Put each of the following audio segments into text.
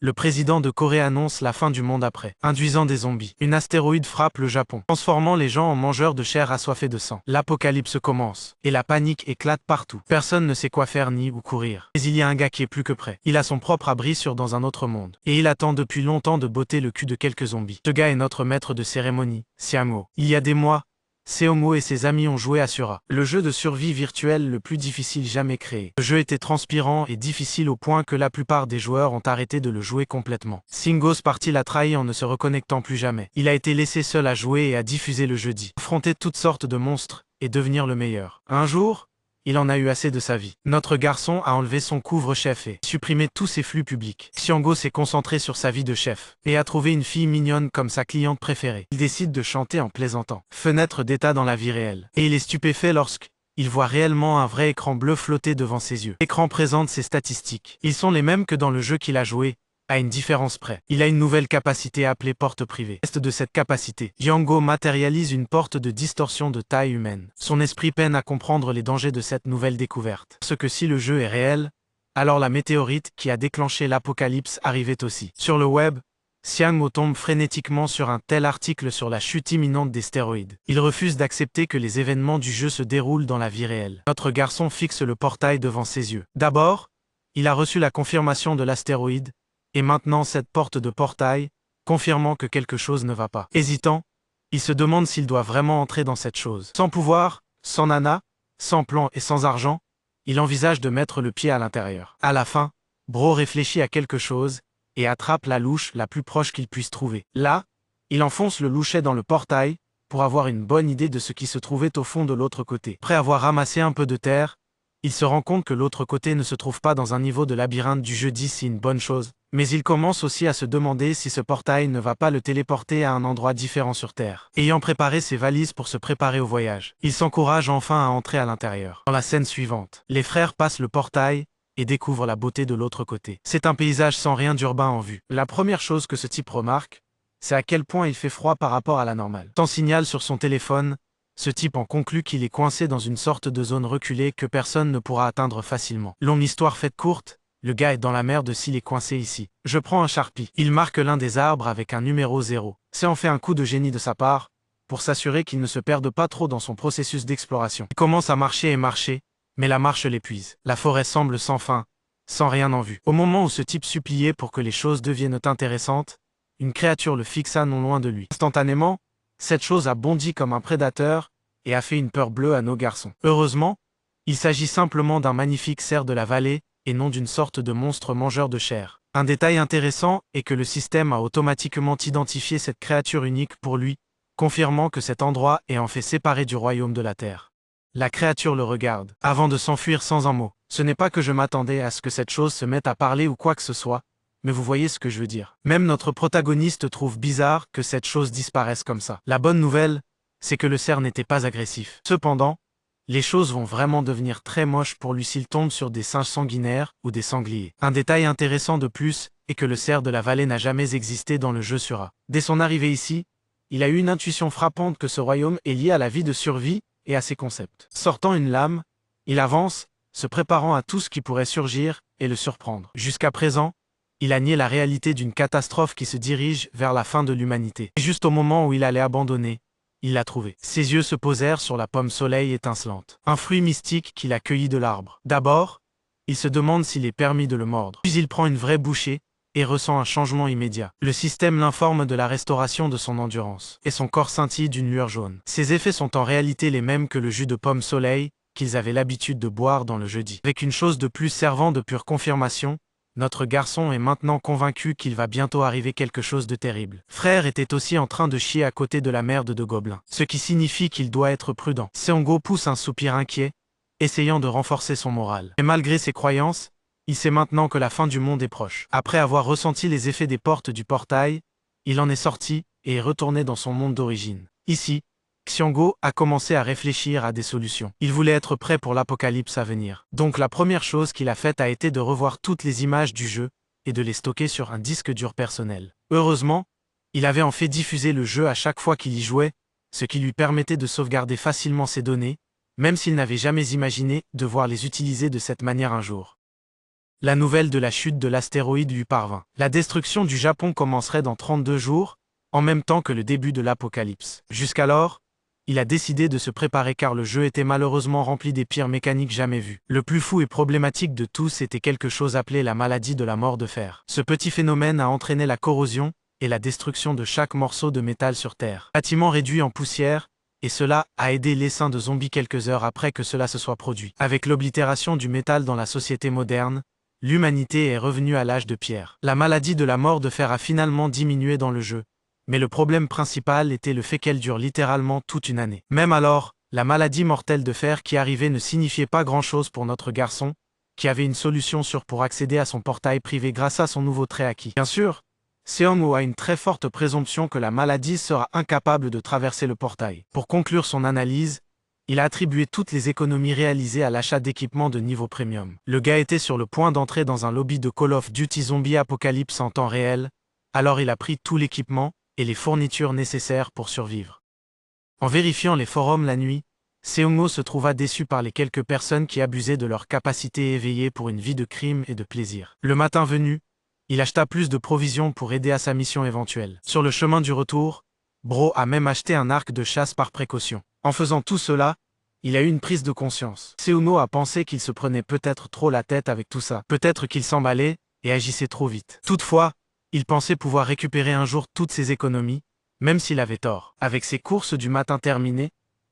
le président de Corée annonce la fin du monde après, induisant des zombies. Une astéroïde frappe le Japon, transformant les gens en mangeurs de chair assoiffés de sang. L'apocalypse commence, et la panique éclate partout. Personne ne sait quoi faire ni où courir. Mais il y a un gars qui est plus que prêt. Il a son propre abri dans un autre monde. Et il attend depuis longtemps de botter le cul de quelques zombies. Ce gars est notre maître de cérémonie, Siang-ho. Il y a des mois, Seong-ho et ses amis ont joué à Sura, le jeu de survie virtuel le plus difficile jamais créé. Le jeu était transpirant et difficile au point que la plupart des joueurs ont arrêté de le jouer complètement. Singos parti l'a trahi en ne se reconnectant plus jamais. Il a été laissé seul à jouer et à diffuser le jeudi, affronter toutes sortes de monstres et devenir le meilleur. Un jour, il en a eu assez de sa vie. Notre garçon a enlevé son couvre-chef et supprimé tous ses flux publics. Xiango s'est concentré sur sa vie de chef et a trouvé une fille mignonne comme sa cliente préférée. Il décide de chanter en plaisantant. Fenêtre d'état dans la vie réelle. Et il est stupéfait lorsqu'il voit réellement un vrai écran bleu flotter devant ses yeux. L'écran présente ses statistiques. Ils sont les mêmes que dans le jeu qu'il a joué, à une différence près. Il a une nouvelle capacité appelée porte privée. Test de cette capacité, Xiango matérialise une porte de distorsion de taille humaine. Son esprit peine à comprendre les dangers de cette nouvelle découverte. Parce que si le jeu est réel, alors la météorite qui a déclenché l'apocalypse arrivait aussi. Sur le web, Siang-ho tombe frénétiquement sur un tel article sur la chute imminente des stéroïdes. Il refuse d'accepter que les événements du jeu se déroulent dans la vie réelle. Notre garçon fixe le portail devant ses yeux. D'abord, il a reçu la confirmation de l'astéroïde, et maintenant cette porte de portail, confirmant que quelque chose ne va pas. Hésitant, il se demande s'il doit vraiment entrer dans cette chose. Sans pouvoir, sans nana, sans plan et sans argent, il envisage de mettre le pied à l'intérieur. À la fin, Bro réfléchit à quelque chose et attrape la louche la plus proche qu'il puisse trouver. Là, il enfonce le louchet dans le portail pour avoir une bonne idée de ce qui se trouvait au fond de l'autre côté. Après avoir ramassé un peu de terre, il se rend compte que l'autre côté ne se trouve pas dans un niveau de labyrinthe du jeudi, c'est une bonne chose. Mais il commence aussi à se demander si ce portail ne va pas le téléporter à un endroit différent sur Terre. Ayant préparé ses valises pour se préparer au voyage, il s'encourage enfin à entrer à l'intérieur. Dans la scène suivante, les frères passent le portail et découvrent la beauté de l'autre côté. C'est un paysage sans rien d'urbain en vue. La première chose que ce type remarque, c'est à quel point il fait froid par rapport à la normale. Sans signal sur son téléphone, ce type en conclut qu'il est coincé dans une sorte de zone reculée que personne ne pourra atteindre facilement. Longue histoire faite courte, le gars est dans la merde s'il est coincé ici. Je prends un Sharpie. Il marque l'un des arbres avec un numéro 0. C'est en fait un coup de génie de sa part, pour s'assurer qu'il ne se perde pas trop dans son processus d'exploration. Il commence à marcher et marcher, mais la marche l'épuise. La forêt semble sans fin, sans rien en vue. Au moment où ce type suppliait pour que les choses deviennent intéressantes, une créature le fixa non loin de lui. Instantanément, cette chose a bondi comme un prédateur et a fait une peur bleue à nos garçons. Heureusement, il s'agit simplement d'un magnifique cerf de la vallée et non d'une sorte de monstre mangeur de chair. Un détail intéressant est que le système a automatiquement identifié cette créature unique pour lui, confirmant que cet endroit est en fait séparé du royaume de la Terre. La créature le regarde, avant de s'enfuir sans un mot. Ce n'est pas que je m'attendais à ce que cette chose se mette à parler ou quoi que ce soit, mais vous voyez ce que je veux dire. Même notre protagoniste trouve bizarre que cette chose disparaisse comme ça. La bonne nouvelle, c'est que le cerf n'était pas agressif. Cependant, les choses vont vraiment devenir très moches pour lui s'il tombe sur des singes sanguinaires ou des sangliers. Un détail intéressant de plus est que le cerf de la vallée n'a jamais existé dans le jeu Sura. Dès son arrivée ici, il a eu une intuition frappante que ce royaume est lié à la vie de survie et à ses concepts. Sortant une lame, il avance, se préparant à tout ce qui pourrait surgir et le surprendre. Jusqu'à présent, il a nié la réalité d'une catastrophe qui se dirige vers la fin de l'humanité. Et juste au moment où il allait abandonner, il l'a trouvé. Ses yeux se posèrent sur la pomme soleil étincelante, un fruit mystique qu'il a cueilli de l'arbre. D'abord, il se demande s'il est permis de le mordre. Puis il prend une vraie bouchée et ressent un changement immédiat. Le système l'informe de la restauration de son endurance, et son corps scintille d'une lueur jaune. Ces effets sont en réalité les mêmes que le jus de pomme soleil qu'ils avaient l'habitude de boire dans le jeudi. Avec une chose de plus servant de pure confirmation, notre garçon est maintenant convaincu qu'il va bientôt arriver quelque chose de terrible. Frère était aussi en train de chier à côté de la merde de gobelins, ce qui signifie qu'il doit être prudent. Seong-ho pousse un soupir inquiet, essayant de renforcer son moral. Mais malgré ses croyances, il sait maintenant que la fin du monde est proche. Après avoir ressenti les effets des portes du portail, il en est sorti et est retourné dans son monde d'origine. Ici, Xiango a commencé à réfléchir à des solutions. Il voulait être prêt pour l'apocalypse à venir. Donc la première chose qu'il a faite a été de revoir toutes les images du jeu et de les stocker sur un disque dur personnel. Heureusement, il avait en fait diffusé le jeu à chaque fois qu'il y jouait, ce qui lui permettait de sauvegarder facilement ses données, même s'il n'avait jamais imaginé devoir les utiliser de cette manière un jour. la nouvelle de la chute de l'astéroïde lui parvint. La destruction du Japon commencerait dans 32 jours, en même temps que le début de l'apocalypse. Jusqu'alors, il a décidé de se préparer car le jeu était malheureusement rempli des pires mécaniques jamais vues. Le plus fou et problématique de tous était quelque chose appelé la maladie de la mort de fer. Ce petit phénomène a entraîné la corrosion et la destruction de chaque morceau de métal sur Terre. Bâtiment réduit en poussière, et cela a aidé l'essaim de zombies quelques heures après que cela se soit produit. Avec l'oblitération du métal dans la société moderne, l'humanité est revenue à l'âge de pierre. La maladie de la mort de fer a finalement diminué dans le jeu. Mais le problème principal était le fait qu'elle dure littéralement toute une année. Même alors, la maladie mortelle de fer qui arrivait ne signifiait pas grand-chose pour notre garçon, qui avait une solution sûre pour accéder à son portail privé grâce à son nouveau trait acquis. Bien sûr, Seong-Ho a une très forte présomption que la maladie sera incapable de traverser le portail. Pour conclure son analyse, il a attribué toutes les économies réalisées à l'achat d'équipements de niveau premium. Le gars était sur le point d'entrer dans un lobby de Call of Duty Zombie Apocalypse en temps réel, alors il a pris tout l'équipement et les fournitures nécessaires pour survivre. En vérifiant les forums la nuit, Seong-Ho se trouva déçu par les quelques personnes qui abusaient de leur capacité éveillée pour une vie de crime et de plaisir. Le matin venu, il acheta plus de provisions pour aider à sa mission éventuelle. Sur le chemin du retour, Bro a même acheté un arc de chasse par précaution. En faisant tout cela, il a eu une prise de conscience. Seong-Ho a pensé qu'il se prenait peut-être trop la tête avec tout ça. Peut-être qu'il s'emballait et agissait trop vite. Toutefois, il pensait pouvoir récupérer un jour toutes ses économies, même s'il avait tort. Avec ses courses du matin terminées,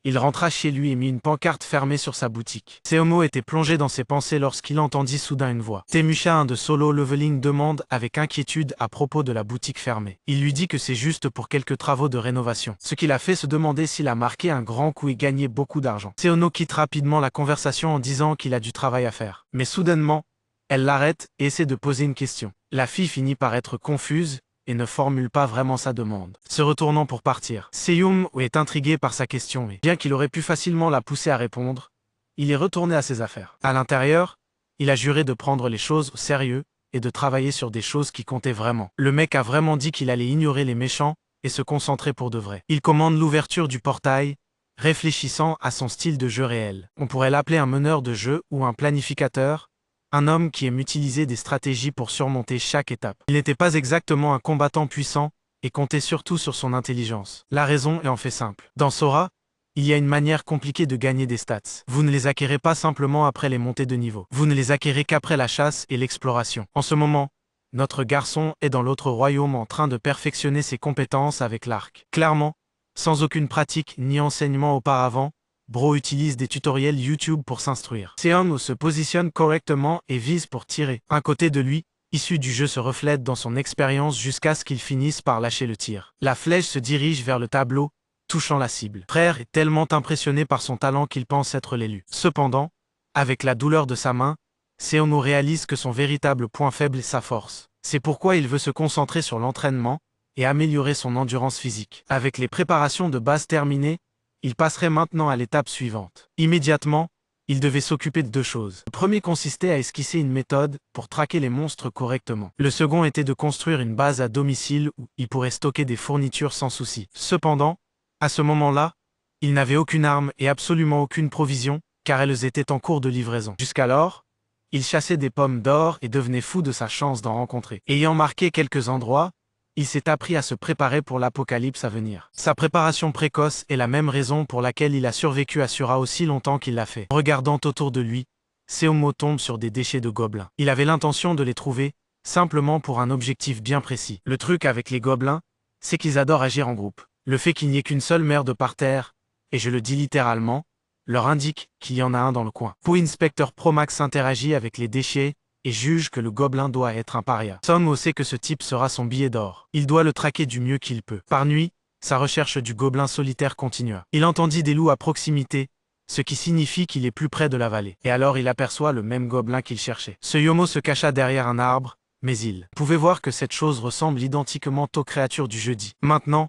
il rentra chez lui et mit une pancarte fermée sur sa boutique. Seong-Ho était plongé dans ses pensées lorsqu'il entendit soudain une voix. Temusha, un de Solo Leveling, demande avec inquiétude à propos de la boutique fermée. Il lui dit que c'est juste pour quelques travaux de rénovation. Ce qui l'a fait se demander s'il a marqué un grand coup et gagné beaucoup d'argent. Seong-Ho quitte rapidement la conversation en disant qu'il a du travail à faire. Mais soudainement, elle l'arrête et essaie de poser une question. La fille finit par être confuse et ne formule pas vraiment sa demande. Se retournant pour partir, Seong-Ho est intrigué par sa question et, bien qu'il aurait pu facilement la pousser à répondre, il est retourné à ses affaires. À l'intérieur, il a juré de prendre les choses au sérieux et de travailler sur des choses qui comptaient vraiment. Le mec a vraiment dit qu'il allait ignorer les méchants et se concentrer pour de vrai. Il commande l'ouverture du portail, réfléchissant à son style de jeu réel. On pourrait l'appeler un meneur de jeu ou un planificateur, un homme qui aime utiliser des stratégies pour surmonter chaque étape. Il n'était pas exactement un combattant puissant et comptait surtout sur son intelligence. La raison est en fait simple. Dans Sora, il y a une manière compliquée de gagner des stats. Vous ne les acquérez pas simplement après les montées de niveau. Vous ne les acquérez qu'après la chasse et l'exploration. En ce moment, notre garçon est dans l'autre royaume en train de perfectionner ses compétences avec l'arc. Clairement, sans aucune pratique ni enseignement auparavant, Bro utilise des tutoriels YouTube pour s'instruire. Seong-Ho se positionne correctement et vise pour tirer. Un côté de lui, issu du jeu, se reflète dans son expérience jusqu'à ce qu'il finisse par lâcher le tir. La flèche se dirige vers le tableau, touchant la cible. Frère est tellement impressionné par son talent qu'il pense être l'élu. Cependant, avec la douleur de sa main, Seong-Ho réalise que son véritable point faible est sa force. C'est pourquoi il veut se concentrer sur l'entraînement et améliorer son endurance physique. Avec les préparations de base terminées, il passerait maintenant à l'étape suivante. Immédiatement, il devait s'occuper de deux choses. Le premier consistait à esquisser une méthode pour traquer les monstres correctement. Le second était de construire une base à domicile où il pourrait stocker des fournitures sans souci. Cependant, à ce moment-là, il n'avait aucune arme et absolument aucune provision, car elles étaient en cours de livraison. Jusqu'alors, il chassait des pommes d'or et devenait fou de sa chance d'en rencontrer. Ayant marqué quelques endroits, il s'est appris à se préparer pour l'apocalypse à venir. Sa préparation précoce est la même raison pour laquelle il a survécu à Sura aussi longtemps qu'il l'a fait. Regardant autour de lui, Seong-Ho tombe sur des déchets de gobelins. Il avait l'intention de les trouver, simplement pour un objectif bien précis. Le truc avec les gobelins, c'est qu'ils adorent agir en groupe. Le fait qu'il n'y ait qu'une seule merde par terre, et je le dis littéralement, leur indique qu'il y en a un dans le coin. Po Inspector Pro Max interagit avec les déchets, et juge que le gobelin doit être un paria. Seong-Ho sait que ce type sera son billet d'or. Il doit le traquer du mieux qu'il peut. Par nuit, sa recherche du gobelin solitaire continua. Il entendit des loups à proximité, ce qui signifie qu'il est plus près de la vallée. Et alors il aperçoit le même gobelin qu'il cherchait. Ce Yomo se cacha derrière un arbre, mais il pouvait voir que cette chose ressemble identiquement aux créatures du jeudi. Maintenant,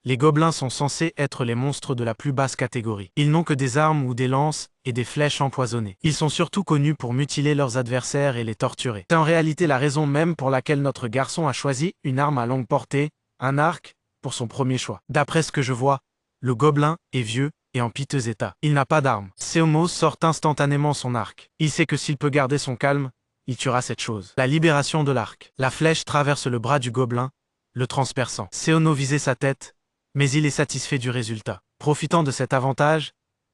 les gobelins sont censés être les monstres de la plus basse catégorie. Ils n'ont que des armes ou des lances et des flèches empoisonnées. Ils sont surtout connus pour mutiler leurs adversaires et les torturer. C'est en réalité la raison même pour laquelle notre garçon a choisi une arme à longue portée, un arc, pour son premier choix. D'après ce que je vois, le gobelin est vieux et en piteux état. Il n'a pas d'arme. Seong-Ho sort instantanément son arc. Il sait que s'il peut garder son calme, il tuera cette chose. La libération de l'arc. La flèche traverse le bras du gobelin, le transperçant. Seono visait sa tête, mais il est satisfait du résultat. Profitant de cet avantage,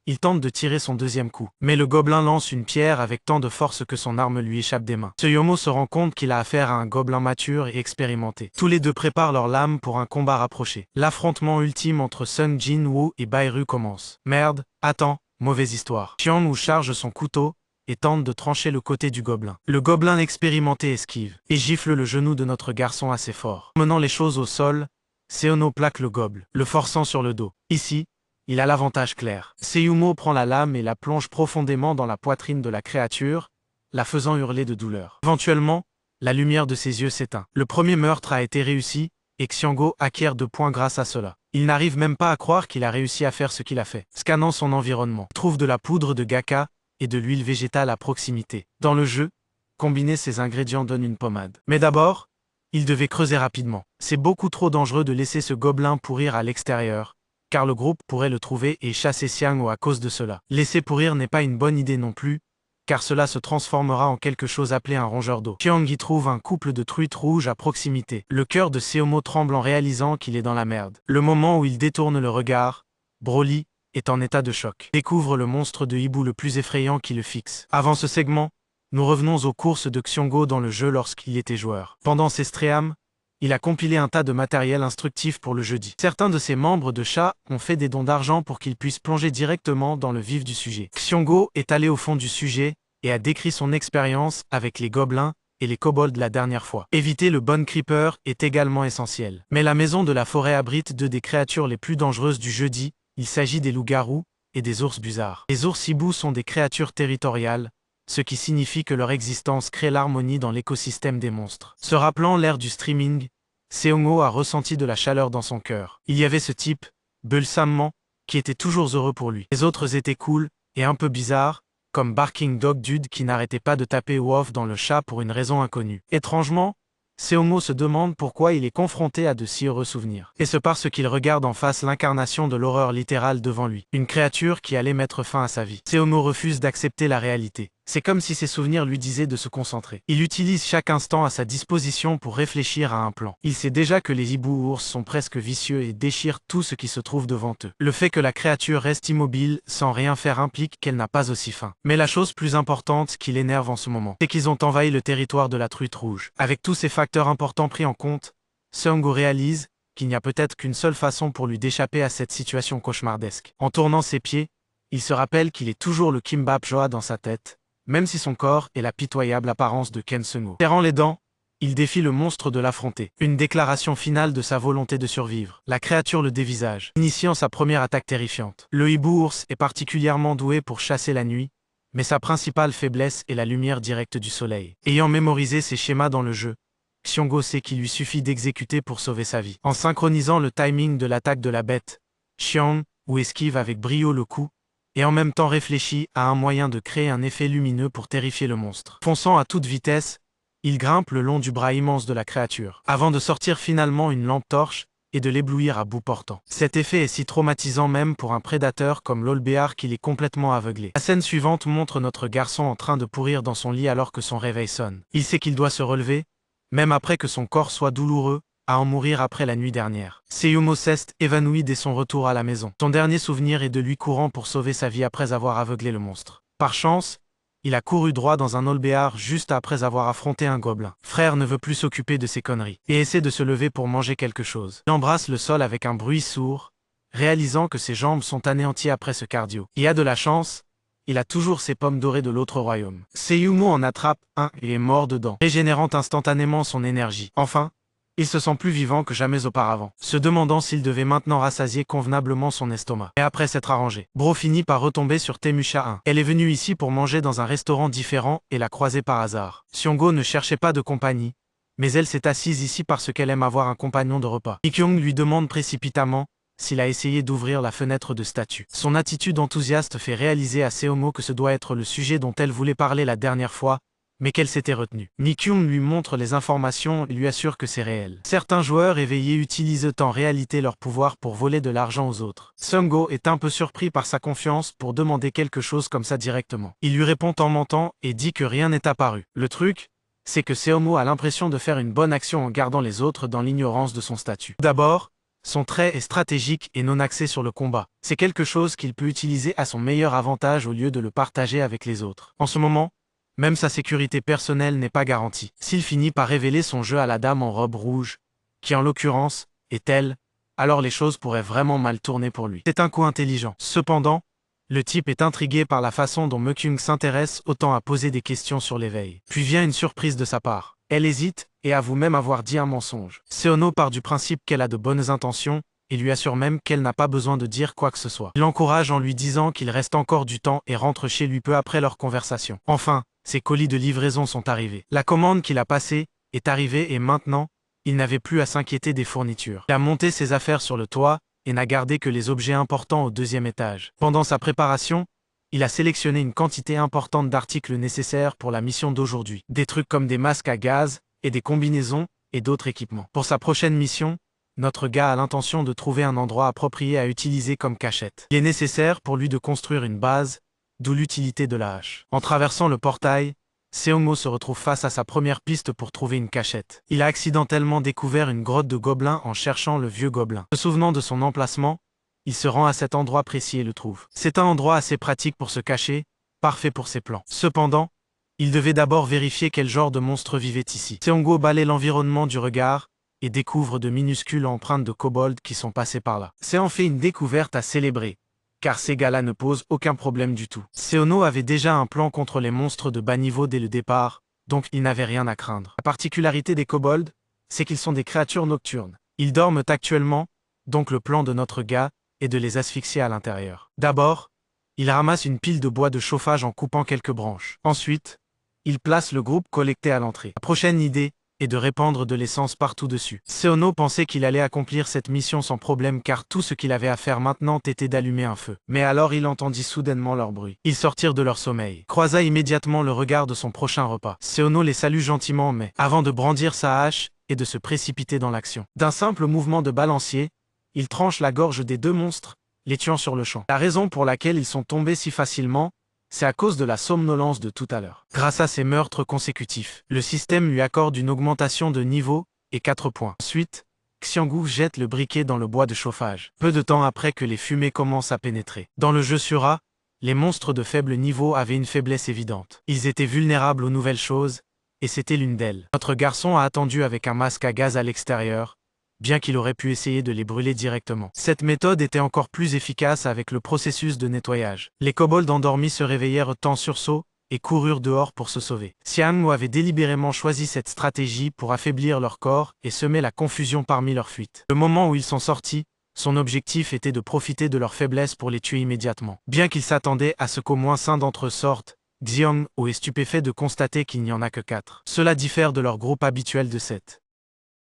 il tente de tirer son deuxième coup. Mais le gobelin lance une pierre avec tant de force que son arme lui échappe des mains. Tsuyomo se rend compte qu'il a affaire à un gobelin mature et expérimenté. Tous les deux préparent leurs lames pour un combat rapproché. L'affrontement ultime entre Sung Jin-woo et Bairu commence. Merde, attends, mauvaise histoire. Xiang-woo charge son couteau et tente de trancher le côté du gobelin. Le gobelin expérimenté esquive et gifle le genou de notre garçon assez fort. Menant les choses au sol, Seono plaque le goble, le forçant sur le dos. Ici, il a l'avantage clair. Seyumo prend la lame et la plonge profondément dans la poitrine de la créature, la faisant hurler de douleur. Éventuellement, la lumière de ses yeux s'éteint. Le premier meurtre a été réussi, et Xianggo acquiert 2 points grâce à cela. Il n'arrive même pas à croire qu'il a réussi à faire ce qu'il a fait. Scannant son environnement, il trouve de la poudre de gaka et de l'huile végétale à proximité. Dans le jeu, combiner ces ingrédients donne une pommade. Mais d'abord, il devait creuser rapidement. C'est beaucoup trop dangereux de laisser ce gobelin pourrir à l'extérieur, car le groupe pourrait le trouver et chasser Xianggo à cause de cela. Laisser pourrir n'est pas une bonne idée non plus, car cela se transformera en quelque chose appelé un rongeur d'eau. Xiang y trouve un couple de truites rouges à proximité. Le cœur de Seomo tremble en réalisant qu'il est dans la merde. Le moment où il détourne le regard, Broly est en état de choc. Découvre le monstre de hibou le plus effrayant qui le fixe. Avant ce segment, nous revenons aux courses de Xianggo dans le jeu lorsqu'il était joueur. Pendant ses streams, il a compilé un tas de matériel instructif pour le jeudi. Certains de ses membres de chat ont fait des dons d'argent pour qu'il puisse plonger directement dans le vif du sujet. Xianggo est allé au fond du sujet et a décrit son expérience avec les gobelins et les kobolds la dernière fois. Éviter le Bone Creeper est également essentiel. Mais la maison de la forêt abrite 2 des créatures les plus dangereuses du jeudi. Il s'agit des loups-garous et des ours busards. Les ours hibous sont des créatures territoriales, ce qui signifie que leur existence crée l'harmonie dans l'écosystème des monstres. Se rappelant l'ère du streaming, Seongo a ressenti de la chaleur dans son cœur. Il y avait ce type, Bulsamman, qui était toujours heureux pour lui. Les autres étaient cool et un peu bizarres, comme Barking Dog Dude qui n'arrêtait pas de taper Wolf dans le chat pour une raison inconnue. Étrangement, Seongo se demande pourquoi il est confronté à de si heureux souvenirs. Et c'est parce qu'il regarde en face l'incarnation de l'horreur littérale devant lui, une créature qui allait mettre fin à sa vie. Seongo refuse d'accepter la réalité. C'est comme si ses souvenirs lui disaient de se concentrer. Il utilise chaque instant à sa disposition pour réfléchir à un plan. Il sait déjà que les hiboux-ours sont presque vicieux et déchirent tout ce qui se trouve devant eux. Le fait que la créature reste immobile sans rien faire implique qu'elle n'a pas aussi faim. Mais la chose plus importante qui l'énerve en ce moment, c'est qu'ils ont envahi le territoire de la truite rouge. Avec tous ces facteurs importants pris en compte, Seongo réalise qu'il n'y a peut-être qu'une seule façon pour lui d'échapper à cette situation cauchemardesque. En tournant ses pieds, il se rappelle qu'il est toujours le Kimbap Joa dans sa tête, même si son corps est la pitoyable apparence de Ken Seongo. Serrant les dents, il défie le monstre de l'affronter. Une déclaration finale de sa volonté de survivre. La créature le dévisage, initiant sa première attaque terrifiante. Le hibou-ours est particulièrement doué pour chasser la nuit, mais sa principale faiblesse est la lumière directe du soleil. Ayant mémorisé ses schémas dans le jeu, Xianggo sait qu'il lui suffit d'exécuter pour sauver sa vie. En synchronisant le timing de l'attaque de la bête, Xiang-woo esquive avec brio le coup, et en même temps réfléchit à un moyen de créer un effet lumineux pour terrifier le monstre. Fonçant à toute vitesse, il grimpe le long du bras immense de la créature, avant de sortir finalement une lampe torche et de l'éblouir à bout portant. Cet effet est si traumatisant même pour un prédateur comme l'olbéar qu'il est complètement aveuglé. La scène suivante montre notre garçon en train de pourrir dans son lit alors que son réveil sonne. Il sait qu'il doit se relever, même après que son corps soit douloureux, à en mourir après la nuit dernière. Seyumo s'est évanoui dès son retour à la maison. Son dernier souvenir est de lui courant pour sauver sa vie après avoir aveuglé le monstre. Par chance, il a couru droit dans un olbéar juste après avoir affronté un gobelin. Frère ne veut plus s'occuper de ses conneries et essaie de se lever pour manger quelque chose. Il embrasse le sol avec un bruit sourd, réalisant que ses jambes sont anéanties après ce cardio. Il a de la chance, il a toujours ses pommes dorées de l'autre royaume. Seyumo en attrape un et est mort dedans, régénérant instantanément son énergie. Enfin, il se sent plus vivant que jamais auparavant, se demandant s'il devait maintenant rassasier convenablement son estomac. Et après s'être arrangé, Bro finit par retomber sur Temusha 1. Elle est venue ici pour manger dans un restaurant différent et l'a croisé par hasard. Xianggo ne cherchait pas de compagnie, mais elle s'est assise ici parce qu'elle aime avoir un compagnon de repas. Ikyong lui demande précipitamment s'il a essayé d'ouvrir la fenêtre de statue. Son attitude enthousiaste fait réaliser à Seomo que ce doit être le sujet dont elle voulait parler la dernière fois, mais qu'elle s'était retenue. Mi-kyung lui montre les informations et lui assure que c'est réel. Certains joueurs éveillés utilisent en réalité leur pouvoir pour voler de l'argent aux autres. Seung-go est un peu surpris par sa confiance pour demander quelque chose comme ça directement. Il lui répond en mentant et dit que rien n'est apparu. Le truc, c'est que Seomo a l'impression de faire une bonne action en gardant les autres dans l'ignorance de son statut. D'abord, son trait est stratégique et non axé sur le combat. C'est quelque chose qu'il peut utiliser à son meilleur avantage au lieu de le partager avec les autres. En ce moment, même sa sécurité personnelle n'est pas garantie. S'il finit par révéler son jeu à la dame en robe rouge, qui en l'occurrence est elle, alors les choses pourraient vraiment mal tourner pour lui. C'est un coup intelligent. Cependant, le type est intrigué par la façon dont Mi-kyung s'intéresse autant à poser des questions sur l'éveil. Puis vient une surprise de sa part. Elle hésite et avoue même avoir dit un mensonge. Seono part du principe qu'elle a de bonnes intentions et lui assure même qu'elle n'a pas besoin de dire quoi que ce soit. Il l'encourage en lui disant qu'il reste encore du temps et rentre chez lui peu après leur conversation. Enfin, ses colis de livraison sont arrivés. La commande qu'il a passée est arrivée et maintenant, il n'avait plus à s'inquiéter des fournitures. Il a monté ses affaires sur le toit et n'a gardé que les objets importants au deuxième étage. Pendant sa préparation, il a sélectionné une quantité importante d'articles nécessaires pour la mission d'aujourd'hui. Des trucs comme des masques à gaz, et des combinaisons, et d'autres équipements. Pour sa prochaine mission, notre gars a l'intention de trouver un endroit approprié à utiliser comme cachette. Il est nécessaire pour lui de construire une base, d'où l'utilité de la hache. En traversant le portail, Seomo se retrouve face à sa première piste pour trouver une cachette. Il a accidentellement découvert une grotte de gobelins en cherchant le vieux gobelin. Se souvenant de son emplacement, il se rend à cet endroit précis et le trouve. C'est un endroit assez pratique pour se cacher, parfait pour ses plans. Cependant, il devait d'abord vérifier quel genre de monstre vivait ici. Seono balaie l'environnement du regard et découvre de minuscules empreintes de kobolds qui sont passées par là. C'est en fait une découverte à célébrer, car ces gars-là ne posent aucun problème du tout. Seono avait déjà un plan contre les monstres de bas niveau dès le départ, donc il n'avait rien à craindre. La particularité des kobolds, c'est qu'ils sont des créatures nocturnes. Ils dorment actuellement, donc le plan de notre gars est de les asphyxier à l'intérieur. D'abord, il ramasse une pile de bois de chauffage en coupant quelques branches. Ensuite, il place le groupe collecté à l'entrée. La prochaine idée est de répandre de l'essence partout dessus. Seono pensait qu'il allait accomplir cette mission sans problème car tout ce qu'il avait à faire maintenant était d'allumer un feu. Mais alors il entendit soudainement leur bruit. Ils sortirent de leur sommeil. Croisa immédiatement le regard de son prochain repas. Seono les salue gentiment mais, avant de brandir sa hache et de se précipiter dans l'action. D'un simple mouvement de balancier, il tranche la gorge des deux monstres, les tuant sur le champ. La raison pour laquelle ils sont tombés si facilement, c'est à cause de la somnolence de tout à l'heure. Grâce à ces meurtres consécutifs, le système lui accorde une augmentation de niveau et 4 points. Ensuite, Xianggu jette le briquet dans le bois de chauffage, peu de temps après que les fumées commencent à pénétrer. Dans le jeu sur A, les monstres de faible niveau avaient une faiblesse évidente. Ils étaient vulnérables aux nouvelles choses, et c'était l'une d'elles. Notre garçon a attendu avec un masque à gaz à l'extérieur, bien qu'il aurait pu essayer de les brûler directement. Cette méthode était encore plus efficace avec le processus de nettoyage. Les kobolds endormis se réveillèrent en sursaut et coururent dehors pour se sauver. Xiangmu avait délibérément choisi cette stratégie pour affaiblir leur corps et semer la confusion parmi leurs fuites. Le moment où ils sont sortis, son objectif était de profiter de leur faiblesse pour les tuer immédiatement. Bien qu'il s'attendait à ce qu'au moins 5 d'entre eux sortent, Xiangmu est stupéfait de constater qu'il n'y en a que 4. Cela diffère de leur groupe habituel de 7.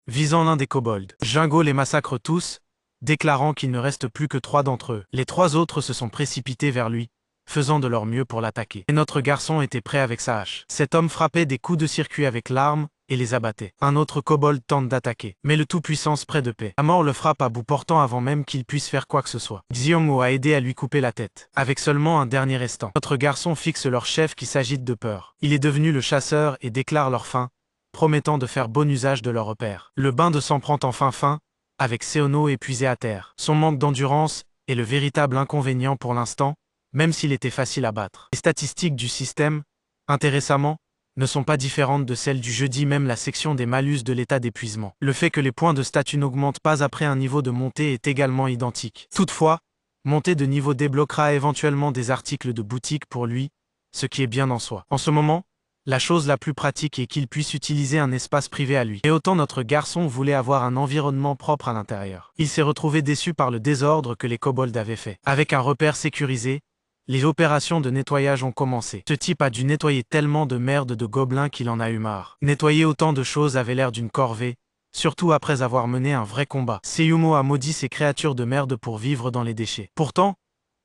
Visant l'un des kobolds, Jingo les massacre tous, déclarant qu'il ne reste plus que 3 d'entre eux. Les 3 autres se sont précipités vers lui, faisant de leur mieux pour l'attaquer. Et notre garçon était prêt avec sa hache. Cet homme frappait des coups de circuit avec l'arme et les abattait. Un autre kobold tente d'attaquer, mais le Tout-Puissant près de paix. La mort le frappe à bout portant avant même qu'il puisse faire quoi que ce soit. Xiongmo a aidé à lui couper la tête. Avec seulement un dernier restant, notre garçon fixe leur chef qui s'agite de peur. Il est devenu le chasseur et déclare leur fin, promettant de faire bon usage de leur repère. Le bain de sang prend enfin fin, avec Seono épuisé à terre. Son manque d'endurance est le véritable inconvénient pour l'instant, même s'il était facile à battre. Les statistiques du système, intéressamment, ne sont pas différentes de celles du jeudi, même la section des malus de l'état d'épuisement. Le fait que les points de statut n'augmentent pas après un niveau de montée est également identique. Toutefois, monter de niveau débloquera éventuellement des articles de boutique pour lui, ce qui est bien en soi. En ce moment, la chose la plus pratique est qu'il puisse utiliser un espace privé à lui. Et autant notre garçon voulait avoir un environnement propre à l'intérieur. Il s'est retrouvé déçu par le désordre que les kobolds avaient fait. Avec un repère sécurisé, les opérations de nettoyage ont commencé. Ce type a dû nettoyer tellement de merde de gobelins qu'il en a eu marre. Nettoyer autant de choses avait l'air d'une corvée, surtout après avoir mené un vrai combat. Seiyumo a maudit ces créatures de merde pour vivre dans les déchets. Pourtant,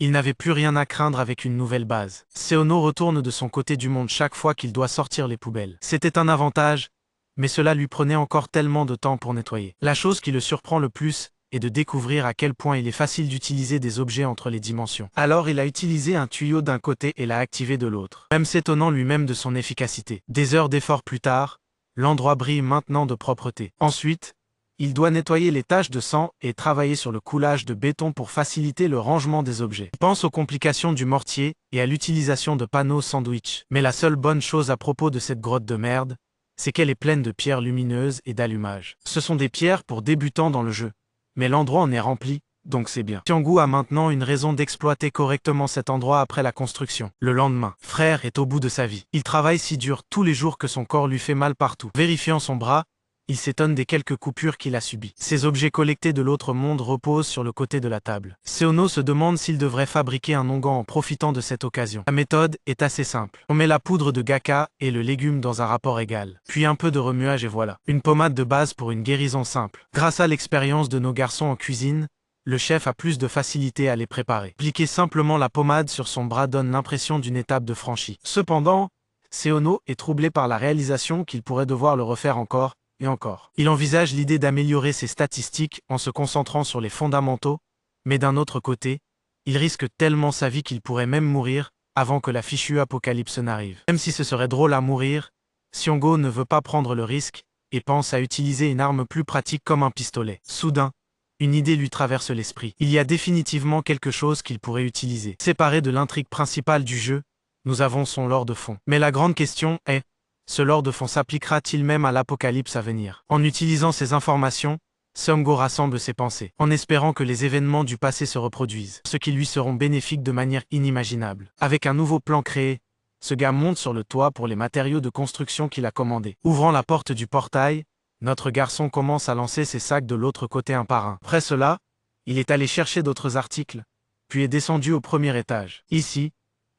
il n'avait plus rien à craindre avec une nouvelle base. Seono retourne de son côté du monde chaque fois qu'il doit sortir les poubelles. C'était un avantage, mais cela lui prenait encore tellement de temps pour nettoyer. La chose qui le surprend le plus est de découvrir à quel point il est facile d'utiliser des objets entre les dimensions. Alors il a utilisé un tuyau d'un côté et l'a activé de l'autre, même s'étonnant lui-même de son efficacité. Des heures d'effort plus tard, l'endroit brille maintenant de propreté. Ensuite, il doit nettoyer les taches de sang et travailler sur le coulage de béton pour faciliter le rangement des objets. Il pense aux complications du mortier et à l'utilisation de panneaux sandwich. Mais la seule bonne chose à propos de cette grotte de merde, c'est qu'elle est pleine de pierres lumineuses et d'allumages. Ce sont des pierres pour débutants dans le jeu, mais l'endroit en est rempli, donc c'est bien. Xianggu a maintenant une raison d'exploiter correctement cet endroit après la construction. Le lendemain, Frère est au bout de sa vie. Il travaille si dur tous les jours que son corps lui fait mal partout. Vérifiant son bras, il s'étonne des quelques coupures qu'il a subies. Ces objets collectés de l'autre monde reposent sur le côté de la table. Seono se demande s'il devrait fabriquer un onguent en profitant de cette occasion. La méthode est assez simple. On met la poudre de gaka et le légume dans un rapport égal. Puis un peu de remuage et voilà. Une pommade de base pour une guérison simple. Grâce à l'expérience de nos garçons en cuisine, le chef a plus de facilité à les préparer. Appliquer simplement la pommade sur son bras donne l'impression d'une étape de franchie. Cependant, Seono est troublé par la réalisation qu'il pourrait devoir le refaire encore et encore. Il envisage l'idée d'améliorer ses statistiques en se concentrant sur les fondamentaux, mais d'un autre côté, il risque tellement sa vie qu'il pourrait même mourir avant que la fichue apocalypse n'arrive. Même si ce serait drôle à mourir, Xianggu ne veut pas prendre le risque et pense à utiliser une arme plus pratique comme un pistolet. Soudain, une idée lui traverse l'esprit. Il y a définitivement quelque chose qu'il pourrait utiliser. Séparé de l'intrigue principale du jeu, nous avons son lore de fond. Mais la grande question est, ce lore de fond s'appliquera-t-il même à l'apocalypse à venir? En utilisant ces informations, Xianggu rassemble ses pensées, en espérant que les événements du passé se reproduisent, ce qui lui seront bénéfiques de manière inimaginable. Avec un nouveau plan créé, ce gars monte sur le toit pour les matériaux de construction qu'il a commandés. Ouvrant la porte du portail, notre garçon commence à lancer ses sacs de l'autre côté un par un. Après cela, il est allé chercher d'autres articles, puis est descendu au premier étage. Ici,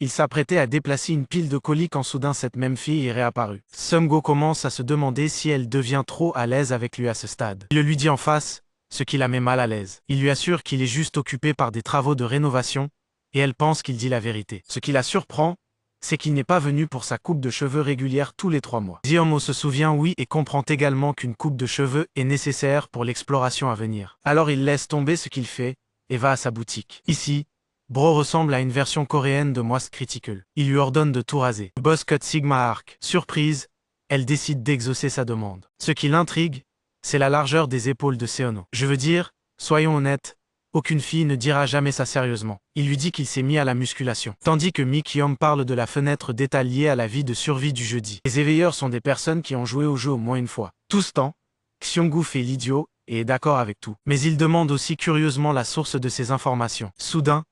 il s'apprêtait à déplacer une pile de colis quand soudain cette même fille est réapparue. Xianggu commence à se demander si elle devient trop à l'aise avec lui à ce stade. Il le lui dit en face, ce qui la met mal à l'aise. Il lui assure qu'il est juste occupé par des travaux de rénovation, et elle pense qu'il dit la vérité. Ce qui la surprend, c'est qu'il n'est pas venu pour sa coupe de cheveux régulière tous les 3 mois. Xiaomo se souvient oui et comprend également qu'une coupe de cheveux est nécessaire pour l'exploration à venir. Alors il laisse tomber ce qu'il fait, et va à sa boutique. Ici, Bro ressemble à une version coréenne de Moist Critical. Il lui ordonne de tout raser. Le boss cut Sigma Arc. Surprise, elle décide d'exaucer sa demande. Ce qui l'intrigue, c'est la largeur des épaules de Seono. Je veux dire, soyons honnêtes, aucune fille ne dira jamais ça sérieusement. Il lui dit qu'il s'est mis à la musculation. Tandis que Mikyom parle de la fenêtre d'état liée à la vie de survie du jeudi. Les éveilleurs sont des personnes qui ont joué au jeu au moins une fois. Tout ce temps, Xianggu fait l'idiot et est d'accord avec tout. Mais il demande aussi curieusement la source de ces informations. Soudain,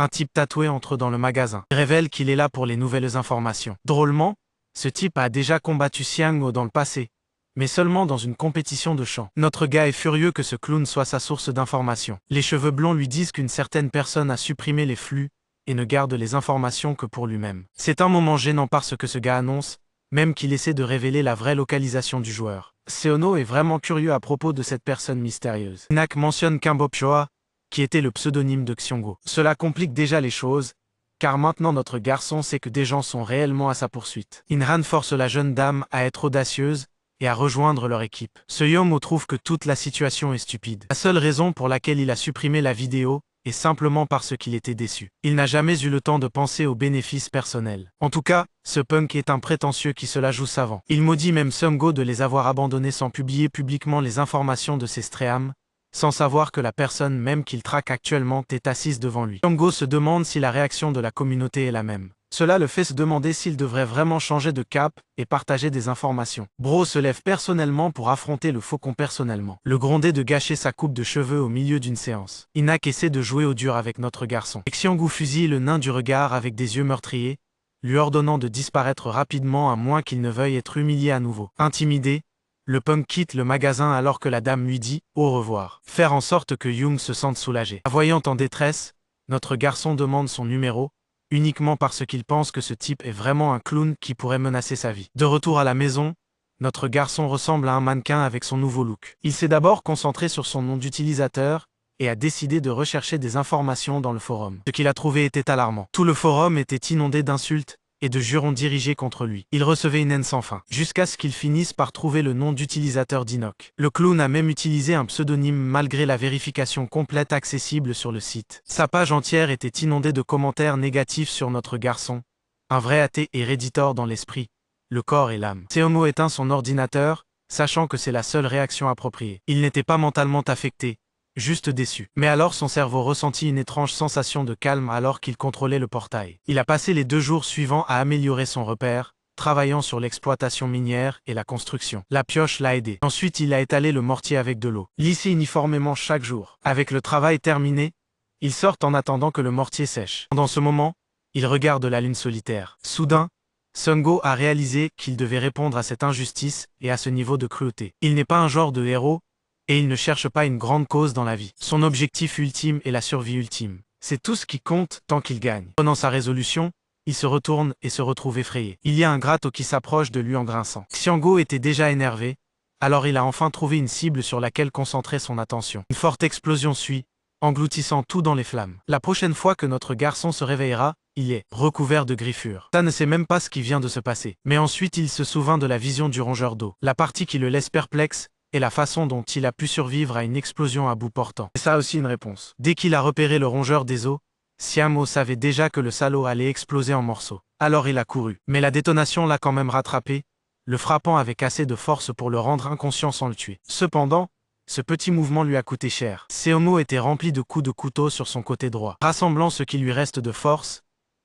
un type tatoué entre dans le magasin. Il révèle qu'il est là pour les nouvelles informations. Drôlement, ce type a déjà combattu Xianggu dans le passé, mais seulement dans une compétition de chant. Notre gars est furieux que ce clown soit sa source d'information. Les cheveux blonds lui disent qu'une certaine personne a supprimé les flux et ne garde les informations que pour lui-même. C'est un moment gênant parce que ce gars annonce, même qu'il essaie de révéler la vraie localisation du joueur. Seono est vraiment curieux à propos de cette personne mystérieuse. Inak mentionne Kimbopchoa, qui était le pseudonyme de Xianggu. Cela complique déjà les choses, car maintenant notre garçon sait que des gens sont réellement à sa poursuite. Inran force la jeune dame à être audacieuse et à rejoindre leur équipe. Ce Yomo trouve que toute la situation est stupide. La seule raison pour laquelle il a supprimé la vidéo est simplement parce qu'il était déçu. Il n'a jamais eu le temps de penser aux bénéfices personnels. En tout cas, ce punk est un prétentieux qui se la joue savant. Il maudit même Xianggu de les avoir abandonnés sans publier publiquement les informations de ses streams, sans savoir que la personne même qu'il traque actuellement est assise devant lui. Xianggu se demande si la réaction de la communauté est la même. Cela le fait se demander s'il devrait vraiment changer de cap et partager des informations. Bro se lève personnellement pour affronter le faucon personnellement. Le gronder de gâcher sa coupe de cheveux au milieu d'une séance. Inak essaie de jouer au dur avec notre garçon. Xianggu fusille le nain du regard avec des yeux meurtriers, lui ordonnant de disparaître rapidement à moins qu'il ne veuille être humilié à nouveau. Intimidé, le punk quitte le magasin alors que la dame lui dit « au revoir ». Faire en sorte que Young se sente soulagé. La voyant en détresse, notre garçon demande son numéro, uniquement parce qu'il pense que ce type est vraiment un clown qui pourrait menacer sa vie. De retour à la maison, notre garçon ressemble à un mannequin avec son nouveau look. Il s'est d'abord concentré sur son nom d'utilisateur, et a décidé de rechercher des informations dans le forum. Ce qu'il a trouvé était alarmant. Tout le forum était inondé d'insultes et de jurons dirigés contre lui. Il recevait une haine sans fin, jusqu'à ce qu'il finisse par trouver le nom d'utilisateur d'Inoc. Le clown a même utilisé un pseudonyme malgré la vérification complète accessible sur le site. Sa page entière était inondée de commentaires négatifs sur notre garçon, un vrai athée et redditor dans l'esprit, le corps et l'âme. Seomo éteint son ordinateur, sachant que c'est la seule réaction appropriée. Il n'était pas mentalement affecté, juste déçu. Mais alors son cerveau ressentit une étrange sensation de calme alors qu'il contrôlait le portail. Il a passé les 2 jours suivants à améliorer son repère, travaillant sur l'exploitation minière et la construction. La pioche l'a aidé. Ensuite, il a étalé le mortier avec de l'eau, lissé uniformément chaque jour. Avec le travail terminé, il sort en attendant que le mortier sèche. Pendant ce moment, il regarde la lune solitaire. Soudain, Sungo a réalisé qu'il devait répondre à cette injustice et à ce niveau de cruauté. Il n'est pas un genre de héros, et il ne cherche pas une grande cause dans la vie. Son objectif ultime est la survie ultime. C'est tout ce qui compte tant qu'il gagne. Prenant sa résolution, il se retourne et se retrouve effrayé. Il y a un gratte qui s'approche de lui en grinçant. Xiango était déjà énervé, alors il a enfin trouvé une cible sur laquelle concentrer son attention. Une forte explosion suit, engloutissant tout dans les flammes. La prochaine fois que notre garçon se réveillera, il est recouvert de griffures. Ça ne sait même pas ce qui vient de se passer. Mais ensuite il se souvint de la vision du rongeur d'eau. La partie qui le laisse perplexe, et la façon dont il a pu survivre à une explosion à bout portant. Et ça a aussi une réponse. Dès qu'il a repéré le rongeur des eaux, Siamo savait déjà que le salaud allait exploser en morceaux. Alors il a couru. Mais la détonation l'a quand même rattrapé, le frappant avec assez de force pour le rendre inconscient sans le tuer. Cependant, ce petit mouvement lui a coûté cher. Seomo était rempli de coups de couteau sur son côté droit. Rassemblant ce qui lui reste de force,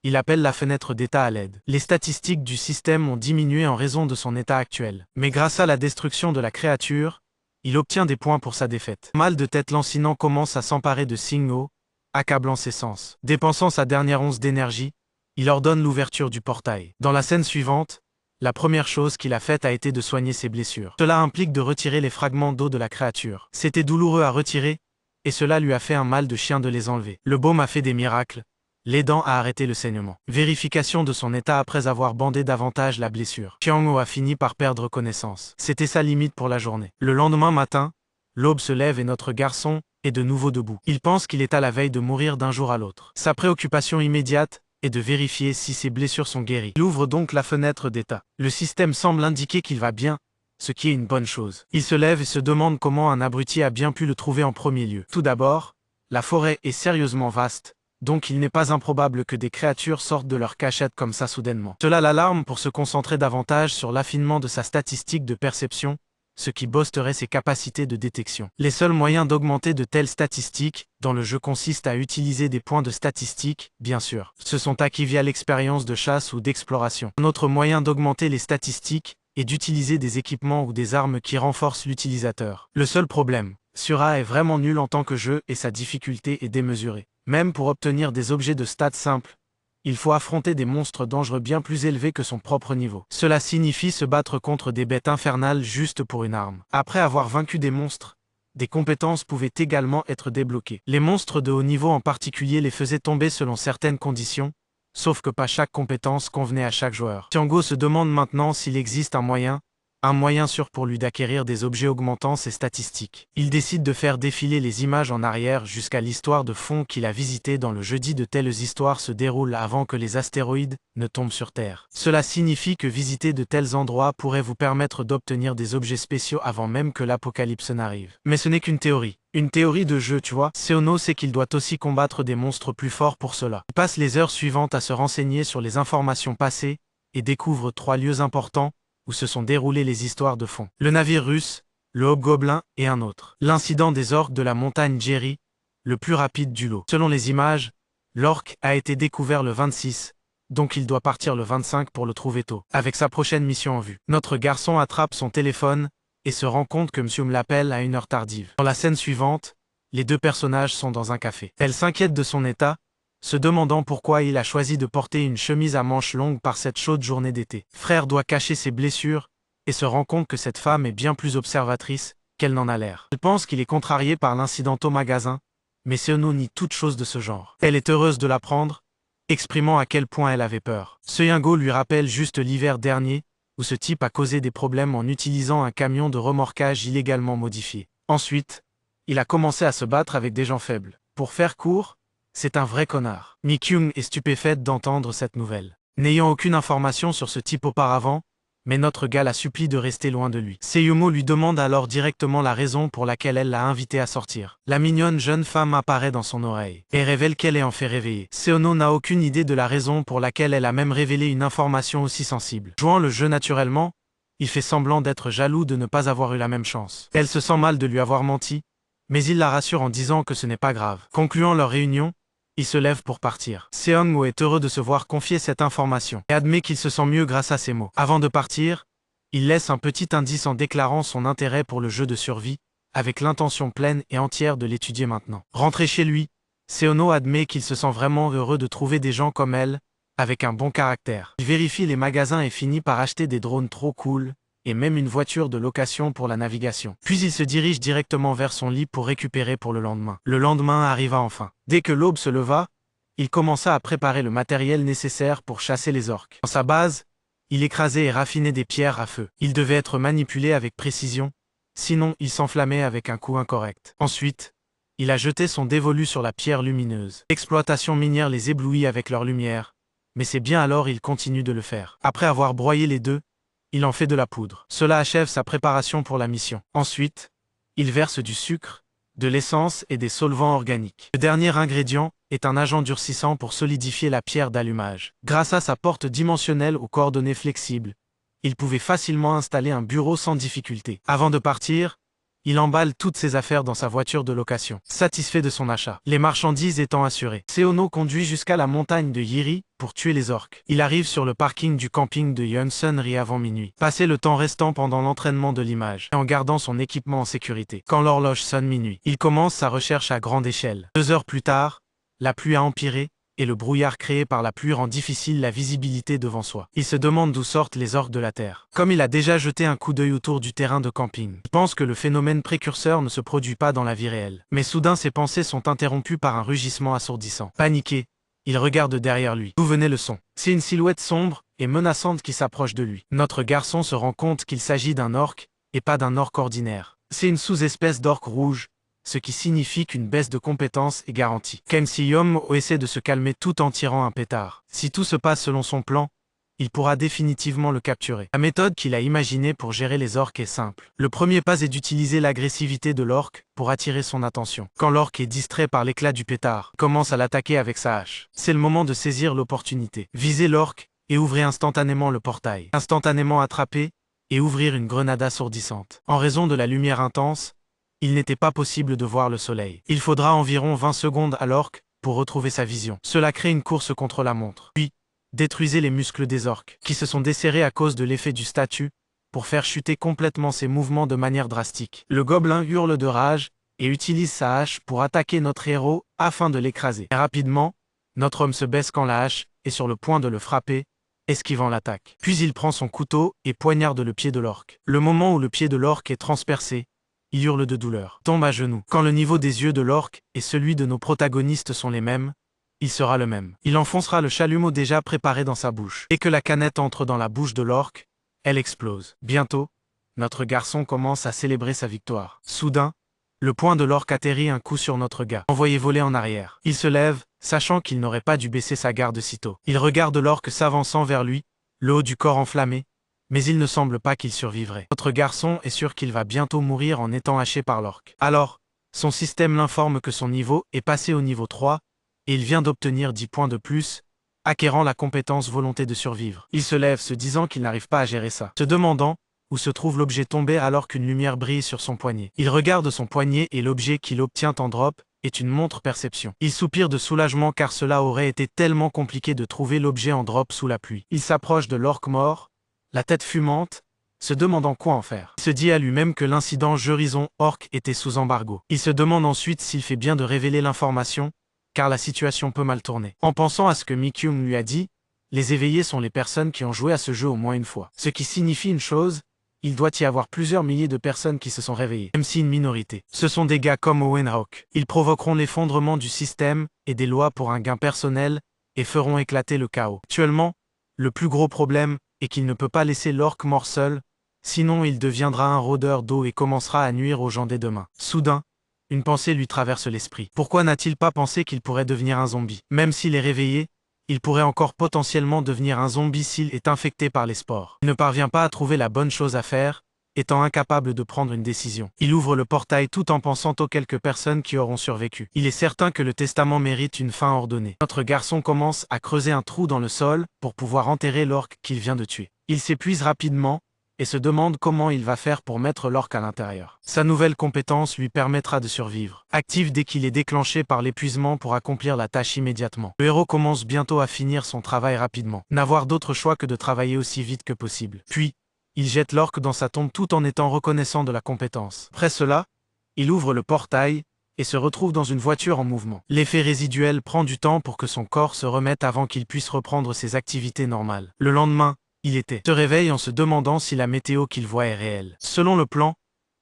il appelle la fenêtre d'état à l'aide. Les statistiques du système ont diminué en raison de son état actuel. Mais grâce à la destruction de la créature, il obtient des points pour sa défaite. Mal de tête lancinant commence à s'emparer de Singho, accablant ses sens. Dépensant sa dernière once d'énergie, il ordonne l'ouverture du portail. Dans la scène suivante, la première chose qu'il a faite a été de soigner ses blessures. Cela implique de retirer les fragments d'eau de la créature. C'était douloureux à retirer, et cela lui a fait un mal de chien de les enlever. Le baume a fait des miracles, l'aidant à arrêter le saignement. Vérification de son état après avoir bandé davantage la blessure. Xiango a fini par perdre connaissance. C'était sa limite pour la journée. Le lendemain matin, l'aube se lève et notre garçon est de nouveau debout. Il pense qu'il est à la veille de mourir d'un jour à l'autre. Sa préoccupation immédiate est de vérifier si ses blessures sont guéries. Il ouvre donc la fenêtre d'état. Le système semble indiquer qu'il va bien, ce qui est une bonne chose. Il se lève et se demande comment un abruti a bien pu le trouver en premier lieu. Tout d'abord, la forêt est sérieusement vaste, donc il n'est pas improbable que des créatures sortent de leur cachette comme ça soudainement. Cela l'alarme pour se concentrer davantage sur l'affinement de sa statistique de perception, ce qui boosterait ses capacités de détection. Les seuls moyens d'augmenter de telles statistiques dans le jeu consistent à utiliser des points de statistiques, bien sûr. Ce sont acquis via l'expérience de chasse ou d'exploration. Un autre moyen d'augmenter les statistiques est d'utiliser des équipements ou des armes qui renforcent l'utilisateur. Le seul problème, Sura est vraiment nul en tant que jeu et sa difficulté est démesurée. Même pour obtenir des objets de stats simples, il faut affronter des monstres dangereux bien plus élevés que son propre niveau. Cela signifie se battre contre des bêtes infernales juste pour une arme. Après avoir vaincu des monstres, des compétences pouvaient également être débloquées. Les monstres de haut niveau en particulier les faisaient tomber selon certaines conditions, sauf que pas chaque compétence convenait à chaque joueur. Xiango se demande maintenant s'il existe un moyen sûr pour lui d'acquérir des objets augmentant ses statistiques. Il décide de faire défiler les images en arrière jusqu'à l'histoire de fond qu'il a visitée dans le jeudi. De telles histoires se déroulent avant que les astéroïdes ne tombent sur Terre. Cela signifie que visiter de tels endroits pourrait vous permettre d'obtenir des objets spéciaux avant même que l'apocalypse n'arrive. Mais ce n'est qu'une théorie. Une théorie de jeu, tu vois. Seono sait qu'il doit aussi combattre des monstres plus forts pour cela. Il passe les heures suivantes à se renseigner sur les informations passées et découvre 3 lieux importants où se sont déroulées les histoires de fond. Le navire russe, le Hobgoblin et un autre. L'incident des orques de la montagne Jerry, le plus rapide du lot. Selon les images, l'orque a été découvert le 26, donc il doit partir le 25 pour le trouver tôt. Avec sa prochaine mission en vue, notre garçon attrape son téléphone et se rend compte que Monsieur l'appelle à une heure tardive. Dans la scène suivante, les 2 personnages sont dans un café. Elle s'inquiète de son état, se demandant pourquoi il a choisi de porter une chemise à manches longues par cette chaude journée d'été. Frère doit cacher ses blessures et se rend compte que cette femme est bien plus observatrice qu'elle n'en a l'air. Elle pense qu'il est contrarié par l'incident au magasin, mais Seono nie toute chose de ce genre. Elle est heureuse de l'apprendre, exprimant à quel point elle avait peur. Seoingo lui rappelle juste l'hiver dernier, où ce type a causé des problèmes en utilisant un camion de remorquage illégalement modifié. Ensuite, il a commencé à se battre avec des gens faibles. Pour faire court, c'est un vrai connard. Mi-kyung est stupéfaite d'entendre cette nouvelle. N'ayant aucune information sur ce type auparavant, mais notre gars la supplie de rester loin de lui. Seyumo lui demande alors directement la raison pour laquelle elle l'a invité à sortir. La mignonne jeune femme apparaît dans son oreille et révèle qu'elle est en fait réveillée. Seono n'a aucune idée de la raison pour laquelle elle a même révélé une information aussi sensible. Jouant le jeu naturellement, il fait semblant d'être jaloux de ne pas avoir eu la même chance. Elle se sent mal de lui avoir menti, mais il la rassure en disant que ce n'est pas grave. Concluant leur réunion, il se lève pour partir. Seung-woo est heureux de se voir confier cette information et admet qu'il se sent mieux grâce à ces mots. Avant de partir, il laisse un petit indice en déclarant son intérêt pour le jeu de survie, avec l'intention pleine et entière de l'étudier maintenant. Rentré chez lui, Seono admet qu'il se sent vraiment heureux de trouver des gens comme elle, avec un bon caractère. Il vérifie les magasins et finit par acheter des drones trop cool, et même une voiture de location pour la navigation. Puis il se dirige directement vers son lit pour récupérer pour le lendemain. Le lendemain arriva enfin. Dès que l'aube se leva, il commença à préparer le matériel nécessaire pour chasser les orques. Dans sa base, il écrasait et raffinait des pierres à feu. Il devait être manipulé avec précision, sinon il s'enflammait avec un coup incorrect. Ensuite, il a jeté son dévolu sur la pierre lumineuse. L'exploitation minière les éblouit avec leur lumière, mais c'est bien alors il continue de le faire. Après avoir broyé les deux, il en fait de la poudre. Cela achève sa préparation pour la mission. Ensuite, il verse du sucre, de l'essence et des solvants organiques. Le dernier ingrédient est un agent durcissant pour solidifier la pierre d'allumage. Grâce à sa porte dimensionnelle aux coordonnées flexibles, il pouvait facilement installer un bureau sans difficulté. Avant de partir, il emballe toutes ses affaires dans sa voiture de location, satisfait de son achat. Les marchandises étant assurées, Seono conduit jusqu'à la montagne de Yiri pour tuer les orques. Il arrive sur le parking du camping de Yeonsunri avant minuit. Passer le temps restant pendant l'entraînement de l'image, en gardant son équipement en sécurité. Quand l'horloge sonne minuit, il commence sa recherche à grande échelle. 2 heures plus tard, la pluie a empiré, et le brouillard créé par la pluie rend difficile la visibilité devant soi. Il se demande d'où sortent les orques de la terre. Comme il a déjà jeté un coup d'œil autour du terrain de camping, il pense que le phénomène précurseur ne se produit pas dans la vie réelle. Mais soudain ses pensées sont interrompues par un rugissement assourdissant. Paniqué, il regarde derrière lui. D'où venait le son? C'est une silhouette sombre et menaçante qui s'approche de lui. Notre garçon se rend compte qu'il s'agit d'un orque, et pas d'un orque ordinaire. C'est une sous-espèce d'orque rouge, ce qui signifie qu'une baisse de compétence est garantie. Kim Si-yom essaie de se calmer tout en tirant un pétard. Si tout se passe selon son plan, il pourra définitivement le capturer. La méthode qu'il a imaginée pour gérer les orques est simple. Le premier pas est d'utiliser l'agressivité de l'orque pour attirer son attention. Quand l'orque est distrait par l'éclat du pétard, il commence à l'attaquer avec sa hache. C'est le moment de saisir l'opportunité. Viser l'orque et ouvrir instantanément le portail. Instantanément attraper et ouvrir une grenade assourdissante. En raison de la lumière intense, il n'était pas possible de voir le soleil. Il faudra environ 20 secondes à l'orque pour retrouver sa vision. Cela crée une course contre la montre. Puis, détruisez les muscles des orques, qui se sont desserrés à cause de l'effet du statut, pour faire chuter complètement ses mouvements de manière drastique. Le gobelin hurle de rage et utilise sa hache pour attaquer notre héros afin de l'écraser. Et rapidement, notre homme se baisse quand la hache est sur le point de le frapper, esquivant l'attaque. Puis il prend son couteau et poignarde le pied de l'orque. Le moment où le pied de l'orque est transpercé, il hurle de douleur, tombe à genoux. Quand le niveau des yeux de l'orque et celui de nos protagonistes sont les mêmes, il sera le même. Il enfoncera le chalumeau déjà préparé dans sa bouche. Et que la canette entre dans la bouche de l'orque, elle explose. Bientôt, notre garçon commence à célébrer sa victoire. Soudain, le poing de l'orque atterrit un coup sur notre gars, envoyé voler en arrière. Il se lève, sachant qu'il n'aurait pas dû baisser sa garde sitôt. Il regarde l'orque s'avançant vers lui, le haut du corps enflammé, mais il ne semble pas qu'il survivrait. Notre garçon est sûr qu'il va bientôt mourir en étant haché par l'orque. Alors, son système l'informe que son niveau est passé au niveau 3, et il vient d'obtenir 10 points de plus, acquérant la compétence volonté de survivre. Il se lève se disant qu'il n'arrive pas à gérer ça, se demandant où se trouve l'objet tombé alors qu'une lumière brille sur son poignet. Il regarde son poignet et l'objet qu'il obtient en drop est une montre perception. Il soupire de soulagement car cela aurait été tellement compliqué de trouver l'objet en drop sous la pluie. Il s'approche de l'orque mort, la tête fumante, se demandant quoi en faire. Il se dit à lui-même que l'incident Jurison Orc était sous embargo. Il se demande ensuite s'il fait bien de révéler l'information, car la situation peut mal tourner. En pensant à ce que Mi-kyung lui a dit, les éveillés sont les personnes qui ont joué à ce jeu au moins une fois. Ce qui signifie une chose, il doit y avoir plusieurs milliers de personnes qui se sont réveillées, même si une minorité. Ce sont des gars comme Owen Hawk. Ils provoqueront l'effondrement du système et des lois pour un gain personnel et feront éclater le chaos. Actuellement, le plus gros problème est qu'il ne peut pas laisser l'orque mort seul, sinon il deviendra un rôdeur d'eau et commencera à nuire aux gens dès demain. Soudain, une pensée lui traverse l'esprit. Pourquoi n'a-t-il pas pensé qu'il pourrait devenir un zombie? Même s'il est réveillé, il pourrait encore potentiellement devenir un zombie s'il est infecté par les spores. Il ne parvient pas à trouver la bonne chose à faire, étant incapable de prendre une décision. Il ouvre le portail tout en pensant aux quelques personnes qui auront survécu. Il est certain que le testament mérite une fin ordonnée. Notre garçon commence à creuser un trou dans le sol pour pouvoir enterrer l'orque qu'il vient de tuer. Il s'épuise rapidement et se demande comment il va faire pour mettre l'orque à l'intérieur. Sa nouvelle compétence lui permettra de survivre. Active dès qu'il est déclenché par l'épuisement pour accomplir la tâche immédiatement. Le héros commence bientôt à finir son travail rapidement. N'avoir d'autre choix que de travailler aussi vite que possible. Puis, il jette l'orque dans sa tombe tout en étant reconnaissant de la compétence. Après cela, il ouvre le portail et se retrouve dans une voiture en mouvement. L'effet résiduel prend du temps pour que son corps se remette avant qu'il puisse reprendre ses activités normales. Le lendemain, il se réveille en se demandant si la météo qu'il voit est réelle. Selon le plan,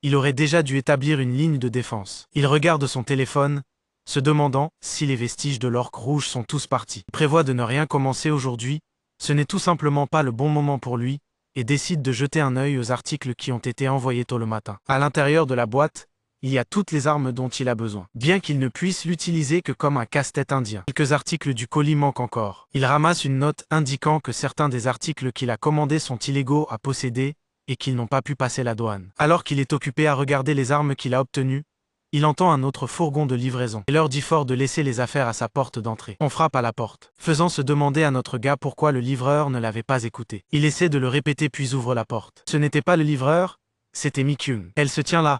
il aurait déjà dû établir une ligne de défense. Il regarde son téléphone, se demandant si les vestiges de l'orque rouge sont tous partis. Il prévoit de ne rien commencer aujourd'hui, ce n'est tout simplement pas le bon moment pour lui, et décide de jeter un œil aux articles qui ont été envoyés tôt le matin. À l'intérieur de la boîte, il y a toutes les armes dont il a besoin, bien qu'il ne puisse l'utiliser que comme un casse-tête indien. Quelques articles du colis manquent encore. Il ramasse une note indiquant que certains des articles qu'il a commandés sont illégaux à posséder et qu'ils n'ont pas pu passer la douane. Alors qu'il est occupé à regarder les armes qu'il a obtenues, il entend un autre fourgon de livraison. Il leur dit fort de laisser les affaires à sa porte d'entrée. On frappe à la porte, faisant se demander à notre gars pourquoi le livreur ne l'avait pas écouté. Il essaie de le répéter puis ouvre la porte. Ce n'était pas le livreur, c'était Mi-kyung. Elle se tient là,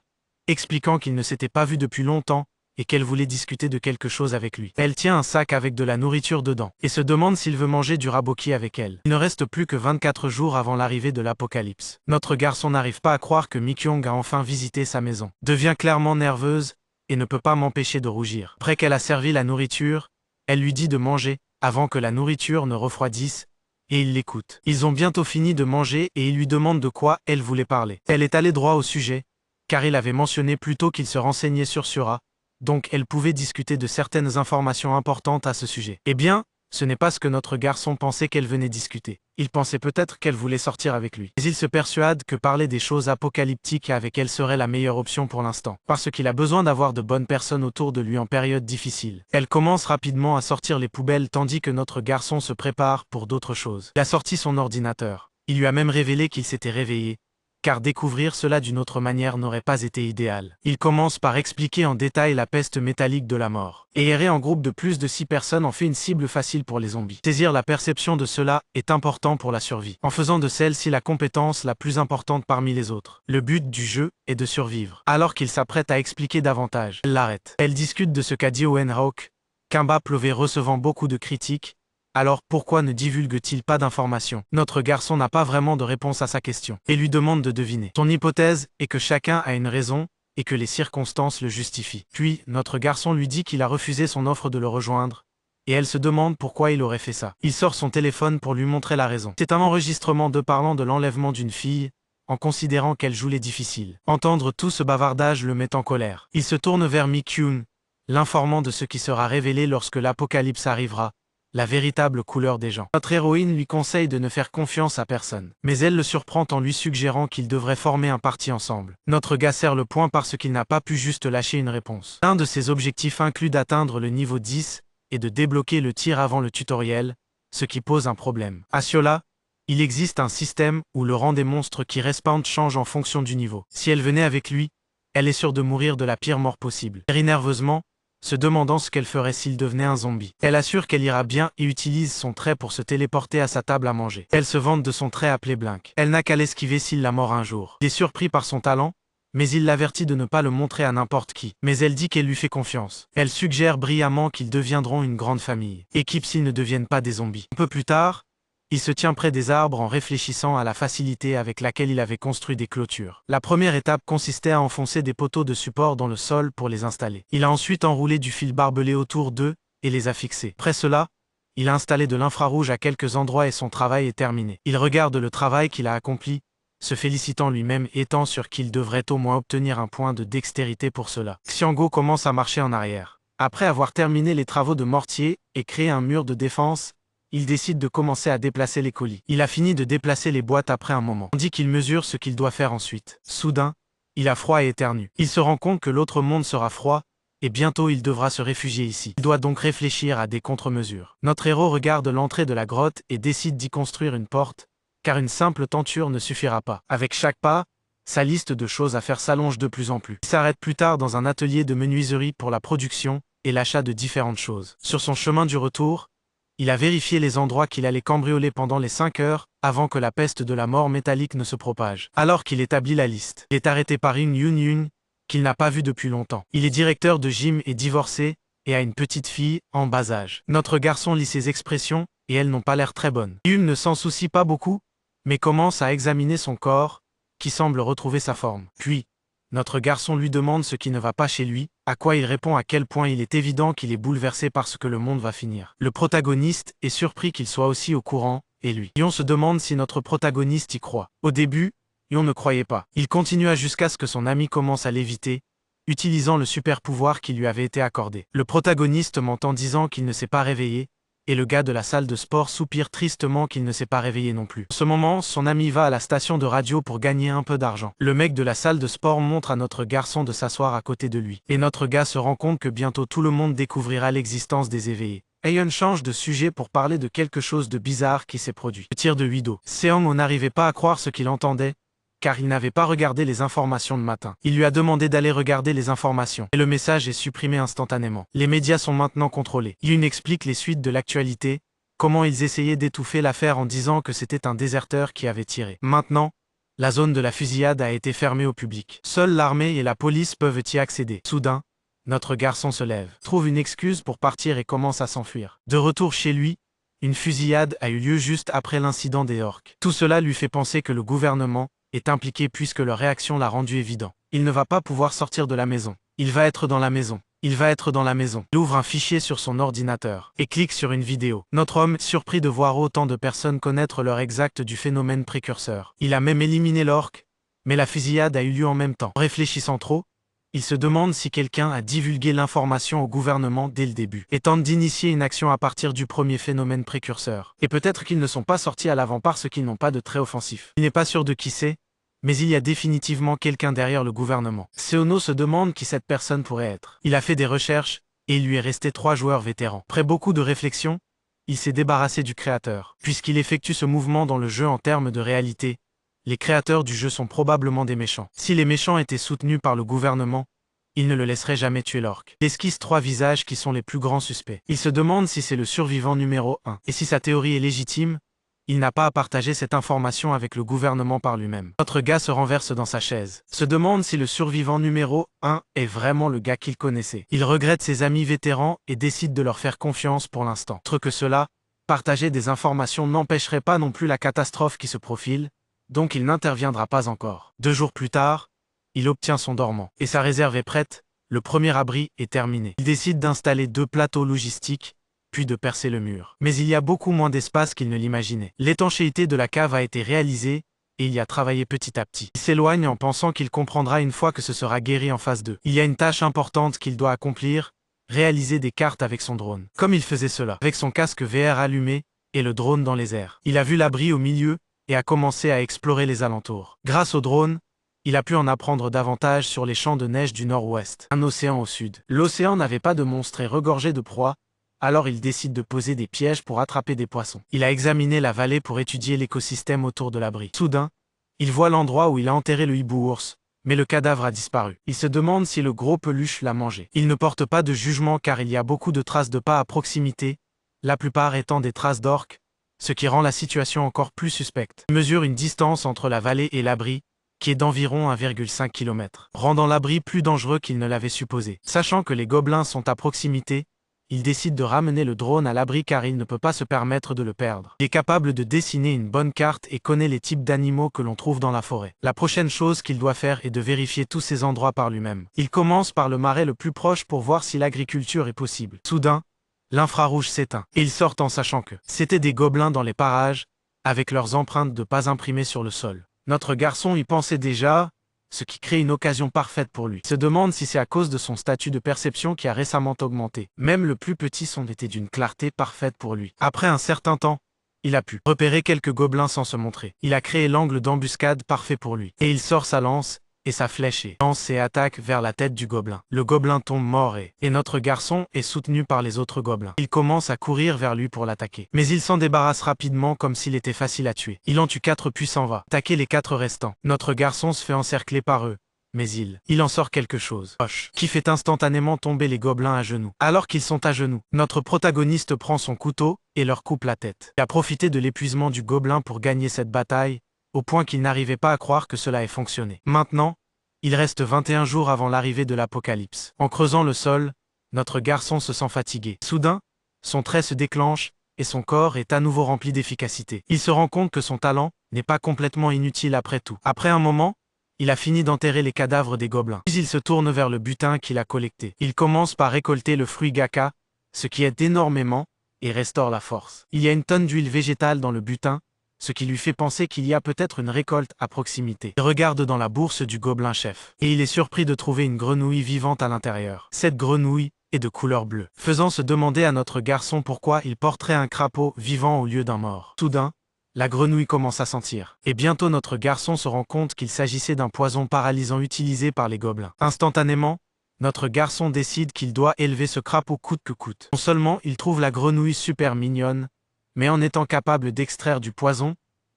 expliquant qu'il ne s'était pas vu depuis longtemps et qu'elle voulait discuter de quelque chose avec lui. Elle tient un sac avec de la nourriture dedans et se demande s'il veut manger du raboki avec elle. Il ne reste plus que 24 jours avant l'arrivée de l'apocalypse. Notre garçon n'arrive pas à croire que Mi-kyung a enfin visité sa maison. Devient clairement nerveuse et ne peut pas m'empêcher de rougir. Après qu'elle a servi la nourriture, elle lui dit de manger avant que la nourriture ne refroidisse et il l'écoute. Ils ont bientôt fini de manger et il lui demande de quoi elle voulait parler. Elle est allée droit au sujet, car il avait mentionné plus tôt qu'il se renseignait sur Sura, donc elle pouvait discuter de certaines informations importantes à ce sujet. Eh bien, ce n'est pas ce que notre garçon pensait qu'elle venait discuter. Il pensait peut-être qu'elle voulait sortir avec lui. Mais il se persuade que parler des choses apocalyptiques avec elle serait la meilleure option pour l'instant, parce qu'il a besoin d'avoir de bonnes personnes autour de lui en période difficile. Elle commence rapidement à sortir les poubelles tandis que notre garçon se prépare pour d'autres choses. Il a sorti son ordinateur. Il lui a même révélé qu'il s'était réveillé, car découvrir cela d'une autre manière n'aurait pas été idéal. Il commence par expliquer en détail la peste métallique de la mort. Et errer en groupe de plus de 6 personnes en fait une cible facile pour les zombies. Saisir la perception de cela est important pour la survie, en faisant de celle-ci la compétence la plus importante parmi les autres. Le but du jeu est de survivre. Alors qu'il s'apprête à expliquer davantage, elle l'arrête. Elle discute de ce qu'a dit Owen Hawk, Kimba pleuvait recevant beaucoup de critiques. Alors pourquoi ne divulgue-t-il pas d'informations? Notre garçon n'a pas vraiment de réponse à sa question, et lui demande de deviner. Son hypothèse est que chacun a une raison, et que les circonstances le justifient. Puis, notre garçon lui dit qu'il a refusé son offre de le rejoindre, et elle se demande pourquoi il aurait fait ça. Il sort son téléphone pour lui montrer la raison. C'est un enregistrement parlant de l'enlèvement d'une fille, en considérant qu'elle joue les difficiles. Entendre tout ce bavardage le met en colère. Il se tourne vers Mi-kyung, l'informant de ce qui sera révélé lorsque l'apocalypse arrivera, la véritable couleur des gens. Notre héroïne lui conseille de ne faire confiance à personne. Mais elle le surprend en lui suggérant qu'ils devraient former un parti ensemble. Notre gars serre le poing parce qu'il n'a pas pu juste lâcher une réponse. Un de ses objectifs inclut d'atteindre le niveau 10 et de débloquer le tir avant le tutoriel, ce qui pose un problème. À cela, il existe un système où le rang des monstres qui respawnent change en fonction du niveau. Si elle venait avec lui, elle est sûre de mourir de la pire mort possible. Elle rit nerveusement, se demandant ce qu'elle ferait s'il devenait un zombie. Elle assure qu'elle ira bien et utilise son trait pour se téléporter à sa table à manger. Elle se vante de son trait appelé Blink. Elle n'a qu'à l'esquiver s'il la mord un jour. Il est surpris par son talent, mais il l'avertit de ne pas le montrer à n'importe qui. Mais elle dit qu'elle lui fait confiance. Elle suggère brillamment qu'ils deviendront une grande famille. Équipe s'ils ne deviennent pas des zombies. Un peu plus tard, il se tient près des arbres en réfléchissant à la facilité avec laquelle il avait construit des clôtures. La première étape consistait à enfoncer des poteaux de support dans le sol pour les installer. Il a ensuite enroulé du fil barbelé autour d'eux et les a fixés. Après cela, il a installé de l'infrarouge à quelques endroits et son travail est terminé. Il regarde le travail qu'il a accompli, se félicitant lui-même étant sûr qu'il devrait au moins obtenir un point de dextérité pour cela. Xiango commence à marcher en arrière. Après avoir terminé les travaux de mortier et créé un mur de défense, il décide de commencer à déplacer les colis. Il a fini de déplacer les boîtes après un moment. On dit qu'il mesure ce qu'il doit faire ensuite. Soudain, il a froid et éternue. Il se rend compte que l'autre monde sera froid, et bientôt il devra se réfugier ici. Il doit donc réfléchir à des contre-mesures. Notre héros regarde l'entrée de la grotte et décide d'y construire une porte, car une simple tenture ne suffira pas. Avec chaque pas, sa liste de choses à faire s'allonge de plus en plus. Il s'arrête plus tard dans un atelier de menuiserie pour la production et l'achat de différentes choses. Sur son chemin du retour, il a vérifié les endroits qu'il allait cambrioler pendant les 5 heures, avant que la peste de la mort métallique ne se propage. Alors qu'il établit la liste, il est arrêté par Yoon, qu'il n'a pas vu depuis longtemps. Il est directeur de gym et divorcé, et a une petite fille, en bas âge. Notre garçon lit ses expressions, et elles n'ont pas l'air très bonnes. Yoon ne s'en soucie pas beaucoup, mais commence à examiner son corps, qui semble retrouver sa forme. Puis, notre garçon lui demande ce qui ne va pas chez lui, à quoi il répond à quel point il est évident qu'il est bouleversé par ce que le monde va finir. Le protagoniste est surpris qu'il soit aussi au courant, et lui. Yoon se demande si notre protagoniste y croit. Au début, Yoon ne croyait pas. Il continua jusqu'à ce que son ami commence à l'éviter, utilisant le super pouvoir qui lui avait été accordé. Le protagoniste ment en disant qu'il ne s'est pas réveillé, et le gars de la salle de sport soupire tristement qu'il ne s'est pas réveillé non plus. En ce moment, son ami va à la station de radio pour gagner un peu d'argent. Le mec de la salle de sport montre à notre garçon de s'asseoir à côté de lui. Et notre gars se rend compte que bientôt tout le monde découvrira l'existence des éveillés. Aeon change de sujet pour parler de quelque chose de bizarre qui s'est produit. Le tir de Wido. Seong n'arrivait pas à croire ce qu'il entendait, car il n'avait pas regardé les informations le matin. Il lui a demandé d'aller regarder les informations, et le message est supprimé instantanément. Les médias sont maintenant contrôlés. Yoon explique les suites de l'actualité, comment ils essayaient d'étouffer l'affaire en disant que c'était un déserteur qui avait tiré. Maintenant, la zone de la fusillade a été fermée au public. Seule l'armée et la police peuvent y accéder. Soudain, notre garçon se lève, trouve une excuse pour partir et commence à s'enfuir. De retour chez lui, une fusillade a eu lieu juste après l'incident des orques. Tout cela lui fait penser que le gouvernement est impliqué puisque leur réaction l'a rendu évident. Il ne va pas pouvoir sortir de la maison. Il va être dans la maison. Il va être dans la maison. Il ouvre un fichier sur son ordinateur et clique sur une vidéo. Notre homme est surpris de voir autant de personnes connaître l'heure exacte du phénomène précurseur. Il a même éliminé l'orque, mais la fusillade a eu lieu en même temps. En réfléchissant trop, il se demande si quelqu'un a divulgué l'information au gouvernement dès le début et tente d'initier une action à partir du premier phénomène précurseur. Et peut-être qu'ils ne sont pas sortis à l'avant parce qu'ils n'ont pas de trait offensif. Il n'est pas sûr de qui c'est, mais il y a définitivement quelqu'un derrière le gouvernement. Seono se demande qui cette personne pourrait être. Il a fait des recherches, et il lui est resté 3 joueurs vétérans. Après beaucoup de réflexion, il s'est débarrassé du créateur. Puisqu'il effectue ce mouvement dans le jeu en termes de réalité, les créateurs du jeu sont probablement des méchants. Si les méchants étaient soutenus par le gouvernement, ils ne le laisseraient jamais tuer l'orque. Il esquisse 3 visages qui sont les plus grands suspects. Il se demande si c'est le survivant numéro 1. Et si sa théorie est légitime, il n'a pas à partager cette information avec le gouvernement par lui-même. Notre gars se renverse dans sa chaise, se demande si le survivant numéro 1 est vraiment le gars qu'il connaissait. Il regrette ses amis vétérans et décide de leur faire confiance pour l'instant. Autre que cela, partager des informations n'empêcherait pas non plus la catastrophe qui se profile, donc il n'interviendra pas encore. 2 jours plus tard, il obtient son dormant, et sa réserve est prête, le premier abri est terminé. Il décide d'installer 2 plateaux logistiques, puis de percer le mur. Mais il y a beaucoup moins d'espace qu'il ne l'imaginait. L'étanchéité de la cave a été réalisée, et il y a travaillé petit à petit. Il s'éloigne en pensant qu'il comprendra une fois que ce sera guéri en phase 2. Il y a une tâche importante qu'il doit accomplir, réaliser des cartes avec son drone. Comme il faisait cela, avec son casque VR allumé, et le drone dans les airs. Il a vu l'abri au milieu, et a commencé à explorer les alentours. Grâce au drone, il a pu en apprendre davantage sur les champs de neige du nord-ouest. Un océan au sud. L'océan n'avait pas de monstres et regorgeait de proies, alors il décide de poser des pièges pour attraper des poissons. Il a examiné la vallée pour étudier l'écosystème autour de l'abri. Soudain, il voit l'endroit où il a enterré le hibou-ours, mais le cadavre a disparu. Il se demande si le gros peluche l'a mangé. Il ne porte pas de jugement car il y a beaucoup de traces de pas à proximité, la plupart étant des traces d'orques, ce qui rend la situation encore plus suspecte. Il mesure une distance entre la vallée et l'abri, qui est d'environ 1,5 km, rendant l'abri plus dangereux qu'il ne l'avait supposé. Sachant que les gobelins sont à proximité, il décide de ramener le drone à l'abri car il ne peut pas se permettre de le perdre. Il est capable de dessiner une bonne carte et connaît les types d'animaux que l'on trouve dans la forêt. La prochaine chose qu'il doit faire est de vérifier tous ces endroits par lui-même. Il commence par le marais le plus proche pour voir si l'agriculture est possible. Soudain, l'infrarouge s'éteint, et il sort en sachant que c'étaient des gobelins dans les parages, avec leurs empreintes de pas imprimées sur le sol. Notre garçon y pensait déjà, ce qui crée une occasion parfaite pour lui. Il se demande si c'est à cause de son statut de perception qui a récemment augmenté. Même le plus petit son était d'une clarté parfaite pour lui. Après un certain temps, il a pu repérer quelques gobelins sans se montrer. Il a créé l'angle d'embuscade parfait pour lui. Et il sort sa lance, et sa flèche lance et attaque vers la tête du gobelin. Le gobelin tombe mort et notre garçon est soutenu par les autres gobelins. Il commence à courir vers lui pour l'attaquer. Mais il s'en débarrasse rapidement comme s'il était facile à tuer. Il en tue 4 puis s'en va attaquer les 4 restants. Notre garçon se fait encercler par eux. Mais il en sort quelque chose, qui fait instantanément tomber les gobelins à genoux. Alors qu'ils sont à genoux, notre protagoniste prend son couteau et leur coupe la tête. Il a profité de l'épuisement du gobelin pour gagner cette bataille, au point qu'il n'arrivait pas à croire que cela ait fonctionné. Maintenant, il reste 21 jours avant l'arrivée de l'apocalypse. En creusant le sol, notre garçon se sent fatigué. Soudain, son trait se déclenche et son corps est à nouveau rempli d'efficacité. Il se rend compte que son talent n'est pas complètement inutile après tout. Après un moment, il a fini d'enterrer les cadavres des gobelins. Puis il se tourne vers le butin qu'il a collecté. Il commence par récolter le fruit Gaka, ce qui aide énormément et restaure la force. Il y a une tonne d'huile végétale dans le butin, ce qui lui fait penser qu'il y a peut-être une récolte à proximité. Il regarde dans la bourse du gobelin chef, et il est surpris de trouver une grenouille vivante à l'intérieur. Cette grenouille est de couleur bleue, faisant se demander à notre garçon pourquoi il porterait un crapaud vivant au lieu d'un mort. Soudain, la grenouille commence à sentir, et bientôt notre garçon se rend compte qu'il s'agissait d'un poison paralysant utilisé par les gobelins. Instantanément, notre garçon décide qu'il doit élever ce crapaud coûte que coûte. Non seulement il trouve la grenouille super mignonne, mais en étant capable d'extraire du poison,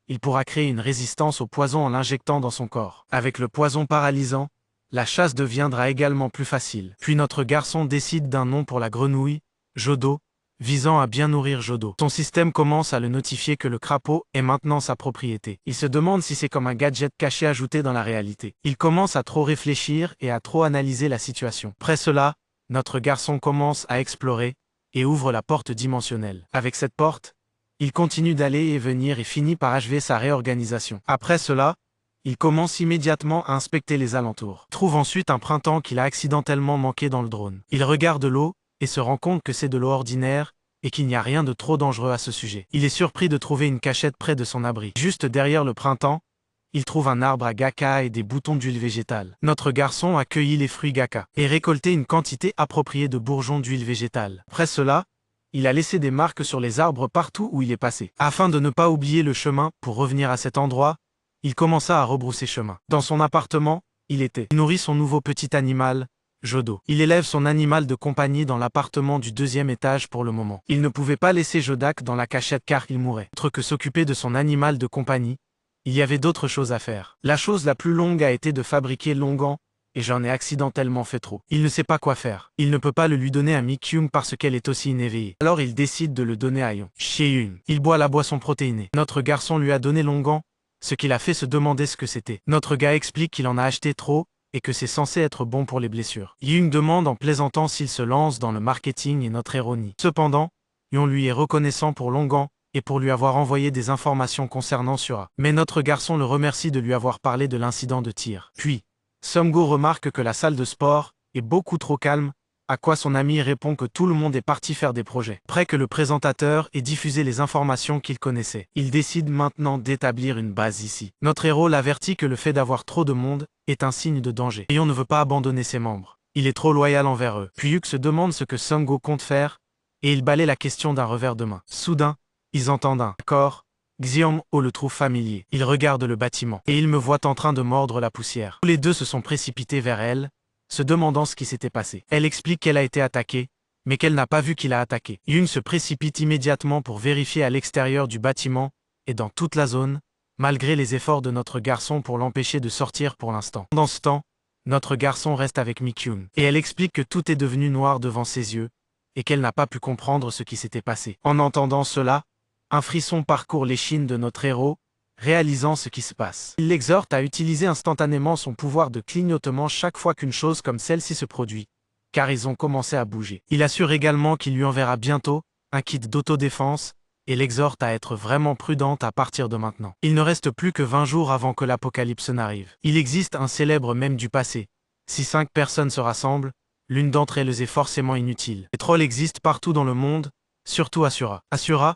il pourra créer une résistance au poison en l'injectant dans son corps. Avec le poison paralysant, la chasse deviendra également plus facile. Puis notre garçon décide d'un nom pour la grenouille, Jodo, visant à bien nourrir Jodo. Son système commence à le notifier que le crapaud est maintenant sa propriété. Il se demande si c'est comme un gadget caché ajouté dans la réalité. Il commence à trop réfléchir et à trop analyser la situation. Après cela, notre garçon commence à explorer et ouvre la porte dimensionnelle. Avec cette porte, il continue d'aller et venir et finit par achever sa réorganisation. Après cela, il commence immédiatement à inspecter les alentours. Il trouve ensuite un printemps qu'il a accidentellement manqué dans le drone. Il regarde l'eau et se rend compte que c'est de l'eau ordinaire et qu'il n'y a rien de trop dangereux à ce sujet. Il est surpris de trouver une cachette près de son abri. Juste derrière le printemps, il trouve un arbre à Gaka et des boutons d'huile végétale. Notre garçon a cueilli les fruits Gaka et récolté une quantité appropriée de bourgeons d'huile végétale. Après cela, il a laissé des marques sur les arbres partout où il est passé. Afin de ne pas oublier le chemin pour revenir à cet endroit, il commença à rebrousser chemin. Dans son appartement, il nourrit son nouveau petit animal, Jodo. Il élève son animal de compagnie dans l'appartement du 2e étage pour le moment. Il ne pouvait pas laisser Jodak dans la cachette car il mourrait. Autre que s'occuper de son animal de compagnie, il y avait d'autres choses à faire. La chose la plus longue a été de fabriquer Longan, et j'en ai accidentellement fait trop. Il ne sait pas quoi faire. Il ne peut pas le lui donner à Mikyung parce qu'elle est aussi inéveillée. Alors il décide de le donner à Cheung. Il boit la boisson protéinée. Notre garçon lui a donné Longan, ce qui l'a fait se demander ce que c'était. Notre gars explique qu'il en a acheté trop, et que c'est censé être bon pour les blessures. Young demande en plaisantant s'il se lance dans le marketing et notre héros nie. Cependant, Yon lui est reconnaissant pour Longan et pour lui avoir envoyé des informations concernant Sura. Mais notre garçon le remercie de lui avoir parlé de l'incident de tir. Puis, Somgo remarque que la salle de sport est beaucoup trop calme, à quoi son ami répond que tout le monde est parti faire des projets. Après que le présentateur ait diffusé les informations qu'il connaissait, il décide maintenant d'établir une base ici. Notre héros l'avertit que le fait d'avoir trop de monde est un signe de danger. Et on ne veut pas abandonner ses membres. Il est trop loyal envers eux. Puis Yuk se demande ce que Somgo compte faire, et il balaie la question d'un revers de main. Soudain, ils entendent un « corps ». Xiong-Oh le trouve familier. Il regarde le bâtiment, et il me voit en train de mordre la poussière. Tous les deux se sont précipités vers elle, se demandant ce qui s'était passé. Elle explique qu'elle a été attaquée, mais qu'elle n'a pas vu qu'il a attaqué. Young se précipite immédiatement pour vérifier à l'extérieur du bâtiment et dans toute la zone, malgré les efforts de notre garçon pour l'empêcher de sortir pour l'instant. Pendant ce temps, notre garçon reste avec Mikyung, et elle explique que tout est devenu noir devant ses yeux, et qu'elle n'a pas pu comprendre ce qui s'était passé. En entendant cela, un frisson parcourt l'échine de notre héros, réalisant ce qui se passe. Il l'exhorte à utiliser instantanément son pouvoir de clignotement chaque fois qu'une chose comme celle-ci se produit, car ils ont commencé à bouger. Il assure également qu'il lui enverra bientôt un kit d'autodéfense et l'exhorte à être vraiment prudente à partir de maintenant. Il ne reste plus que 20 jours avant que l'apocalypse n'arrive. Il existe un célèbre mème du passé. Si 5 personnes se rassemblent, l'une d'entre elles est forcément inutile. Les trolls existent partout dans le monde, surtout à Sura. À Sura,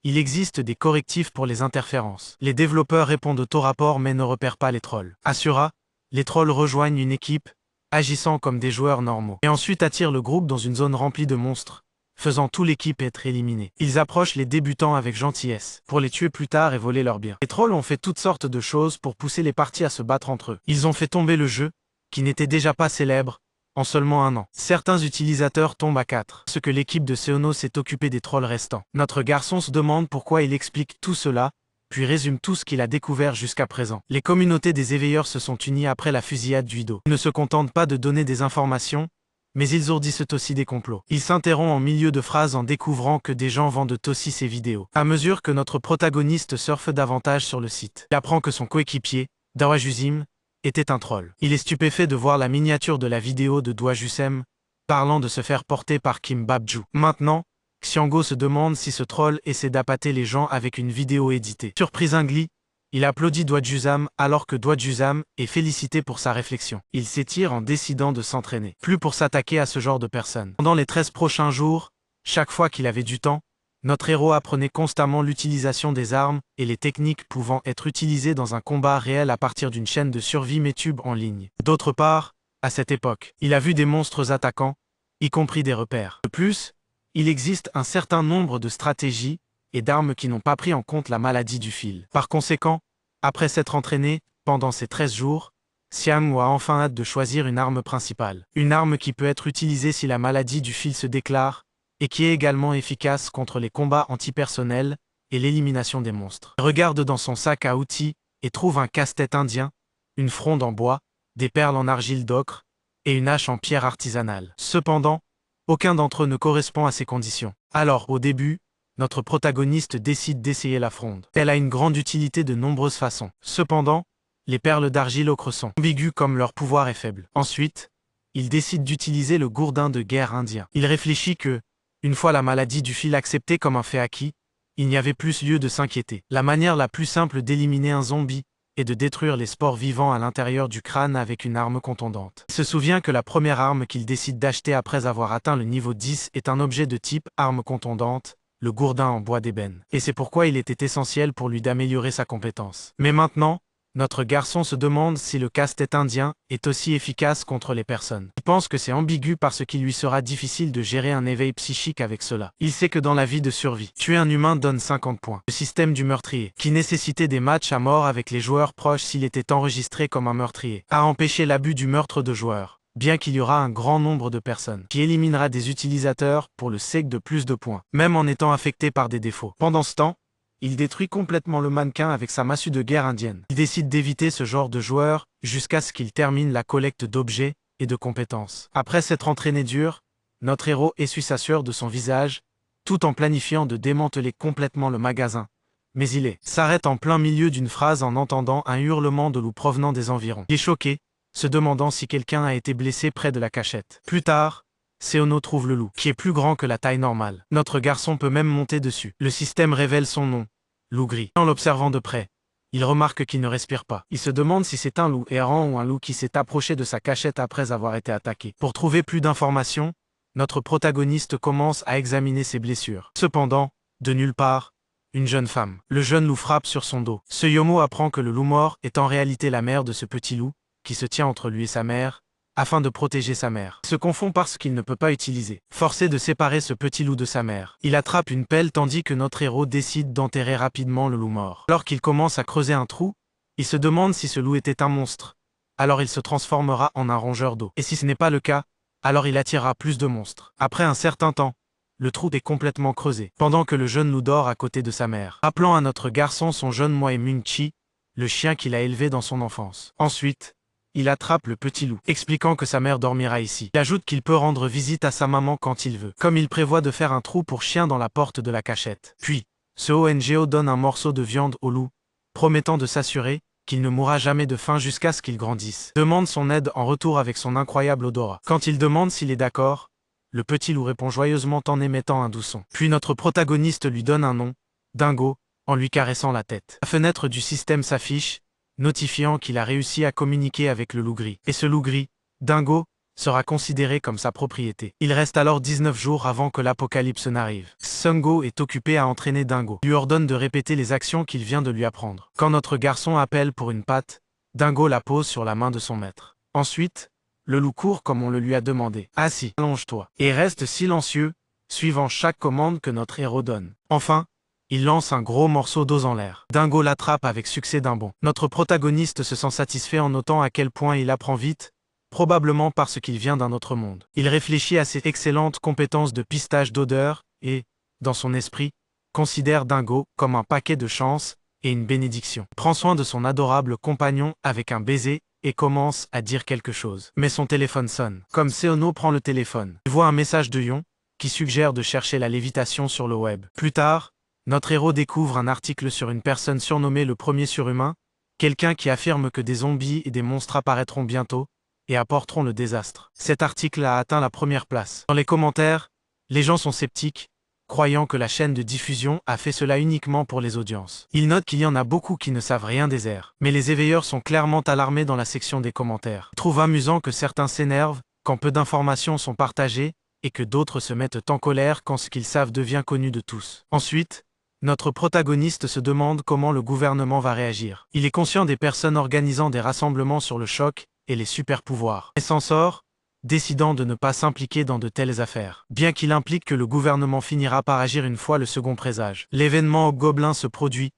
il existe des correctifs pour les interférences. Les développeurs répondent au rapport mais ne repèrent pas les trolls. À Sura, les trolls rejoignent une équipe, agissant comme des joueurs normaux, et ensuite attirent le groupe dans une zone remplie de monstres, faisant toute l'équipe être éliminée. Ils approchent les débutants avec gentillesse, pour les tuer plus tard et voler leurs biens. Les trolls ont fait toutes sortes de choses pour pousser les parties à se battre entre eux. Ils ont fait tomber le jeu, qui n'était déjà pas célèbre, en seulement un an. Certains utilisateurs tombent à 4. Ce que l'équipe de Seono s'est occupée des trolls restants. Notre garçon se demande pourquoi il explique tout cela, puis résume tout ce qu'il a découvert jusqu'à présent. Les communautés des éveilleurs se sont unies après la fusillade du Ido. Ils ne se contentent pas de donner des informations, mais ils ourdissent aussi des complots. Il s'interrompt en milieu de phrase en découvrant que des gens vendent aussi ses vidéos. À mesure que notre protagoniste surfe davantage sur le site, il apprend que son coéquipier, Dawajuzim, était un troll. Il est stupéfait de voir la miniature de la vidéo de Dawajusem, parlant de se faire porter par Kim Babju. Maintenant, Xiango se demande si ce troll essaie d'appâter les gens avec une vidéo éditée. Surpris Ingli, il applaudit Dawajusam alors que Dawajusam est félicité pour sa réflexion. Il s'étire en décidant de s'entraîner, plus pour s'attaquer à ce genre de personnes. Pendant les 13 prochains jours, chaque fois qu'il avait du temps, notre héros apprenait constamment l'utilisation des armes et les techniques pouvant être utilisées dans un combat réel à partir d'une chaîne de survie MeTube en ligne. D'autre part, à cette époque, il a vu des monstres attaquants, y compris des repères. De plus, il existe un certain nombre de stratégies et d'armes qui n'ont pas pris en compte la maladie du fil. Par conséquent, après s'être entraîné pendant ces 13 jours, Xiang a enfin hâte de choisir une arme principale. Une arme qui peut être utilisée si la maladie du fil se déclare, et qui est également efficace contre les combats antipersonnels et l'élimination des monstres. Il regarde dans son sac à outils et trouve un casse-tête indien, une fronde en bois, des perles en argile d'ocre et une hache en pierre artisanale. Cependant, aucun d'entre eux ne correspond à ces conditions. Alors, au début, notre protagoniste décide d'essayer la fronde. Elle a une grande utilité de nombreuses façons. Cependant, les perles d'argile ocre sont ambiguës comme leur pouvoir est faible. Ensuite, il décide d'utiliser le gourdin de guerre indien. Il réfléchit que, une fois la maladie du fil acceptée comme un fait acquis, il n'y avait plus lieu de s'inquiéter. La manière la plus simple d'éliminer un zombie est de détruire les spores vivants à l'intérieur du crâne avec une arme contondante. Il se souvient que la première arme qu'il décide d'acheter après avoir atteint le niveau 10 est un objet de type arme contondante, le gourdin en bois d'ébène. Et c'est pourquoi il était essentiel pour lui d'améliorer sa compétence. Mais maintenant, notre garçon se demande si le casse-tête indien est aussi efficace contre les personnes. Il pense que c'est ambigu parce qu'il lui sera difficile de gérer un éveil psychique avec cela. Il sait que dans la vie de survie, tuer un humain donne 50 points. Le système du meurtrier, qui nécessitait des matchs à mort avec les joueurs proches s'il était enregistré comme un meurtrier, a empêché l'abus du meurtre de joueurs, bien qu'il y aura un grand nombre de personnes, qui éliminera des utilisateurs pour le sake de plus de points, même en étant affecté par des défauts. Pendant ce temps, il détruit complètement le mannequin avec sa massue de guerre indienne. Il décide d'éviter ce genre de joueur jusqu'à ce qu'il termine la collecte d'objets et de compétences. Après s'être entraîné dur, notre héros essuie sa sueur de son visage, tout en planifiant de démanteler complètement le magasin. Mais s'arrête en plein milieu d'une phrase en entendant un hurlement de loup provenant des environs. Il est choqué, se demandant si quelqu'un a été blessé près de la cachette. Plus tard, Seono trouve le loup, qui est plus grand que la taille normale. Notre garçon peut même monter dessus. Le système révèle son nom, loup gris. En l'observant de près, il remarque qu'il ne respire pas. Il se demande si c'est un loup errant ou un loup qui s'est approché de sa cachette après avoir été attaqué. Pour trouver plus d'informations, notre protagoniste commence à examiner ses blessures. Cependant, de nulle part, une jeune femme. Le jeune loup frappe sur son dos. Ce Yomo apprend que le loup mort est en réalité la mère de ce petit loup, qui se tient entre lui et sa mère, afin de protéger sa mère. Il se confond parce qu'il ne peut pas utiliser. Forcé de séparer ce petit loup de sa mère, il attrape une pelle tandis que notre héros décide d'enterrer rapidement le loup mort. Alors qu'il commence à creuser un trou, il se demande si ce loup était un monstre. Alors il se transformera en un rongeur d'eau. Et si ce n'est pas le cas, alors il attirera plus de monstres. Après un certain temps, le trou est complètement creusé, pendant que le jeune loup dort à côté de sa mère, rappelant à notre garçon son jeune moi et Munchi, le chien qu'il a élevé dans son enfance. Ensuite, il attrape le petit loup, expliquant que sa mère dormira ici. Il ajoute qu'il peut rendre visite à sa maman quand il veut, comme il prévoit de faire un trou pour chien dans la porte de la cachette. Puis, ce ONGO donne un morceau de viande au loup, promettant de s'assurer qu'il ne mourra jamais de faim jusqu'à ce qu'il grandisse. Demande son aide en retour avec son incroyable odorat. Quand il demande s'il est d'accord, le petit loup répond joyeusement en émettant un doux son. Puis notre protagoniste lui donne un nom, Dingo, en lui caressant la tête. La fenêtre du système s'affiche, notifiant qu'il a réussi à communiquer avec le loup gris. Et ce loup gris, Dingo, sera considéré comme sa propriété. Il reste alors 19 jours avant que l'apocalypse n'arrive. Sungo est occupé à entraîner Dingo. Il lui ordonne de répéter les actions qu'il vient de lui apprendre. Quand notre garçon appelle pour une patte, Dingo la pose sur la main de son maître. Ensuite, le loup court comme on le lui a demandé. Assis, allonge-toi. Et reste silencieux, suivant chaque commande que notre héros donne. Enfin, il lance un gros morceau d'os en l'air. Dingo l'attrape avec succès d'un bond. Notre protagoniste se sent satisfait en notant à quel point il apprend vite, probablement parce qu'il vient d'un autre monde. Il réfléchit à ses excellentes compétences de pistage d'odeur et, dans son esprit, considère Dingo comme un paquet de chance et une bénédiction. Prend soin de son adorable compagnon avec un baiser et commence à dire quelque chose. Mais son téléphone sonne. Comme Seono prend le téléphone, il voit un message de Yon qui suggère de chercher la lévitation sur le web. Plus tard, notre héros découvre un article sur une personne surnommée le premier surhumain, quelqu'un qui affirme que des zombies et des monstres apparaîtront bientôt et apporteront le désastre. Cet article a atteint la première place. Dans les commentaires, les gens sont sceptiques, croyant que la chaîne de diffusion a fait cela uniquement pour les audiences. Ils notent qu'il y en a beaucoup qui ne savent rien des airs. Mais les éveilleurs sont clairement alarmés dans la section des commentaires. Ils trouvent amusant que certains s'énervent quand peu d'informations sont partagées et que d'autres se mettent en colère quand ce qu'ils savent devient connu de tous. Ensuite, notre protagoniste se demande comment le gouvernement va réagir. Il est conscient des personnes organisant des rassemblements sur le choc et les super-pouvoirs. Et s'en sort, décidant de ne pas s'impliquer dans de telles affaires. Bien qu'il implique que le gouvernement finira par agir une fois le second présage. L'événement Hobgoblin se produit,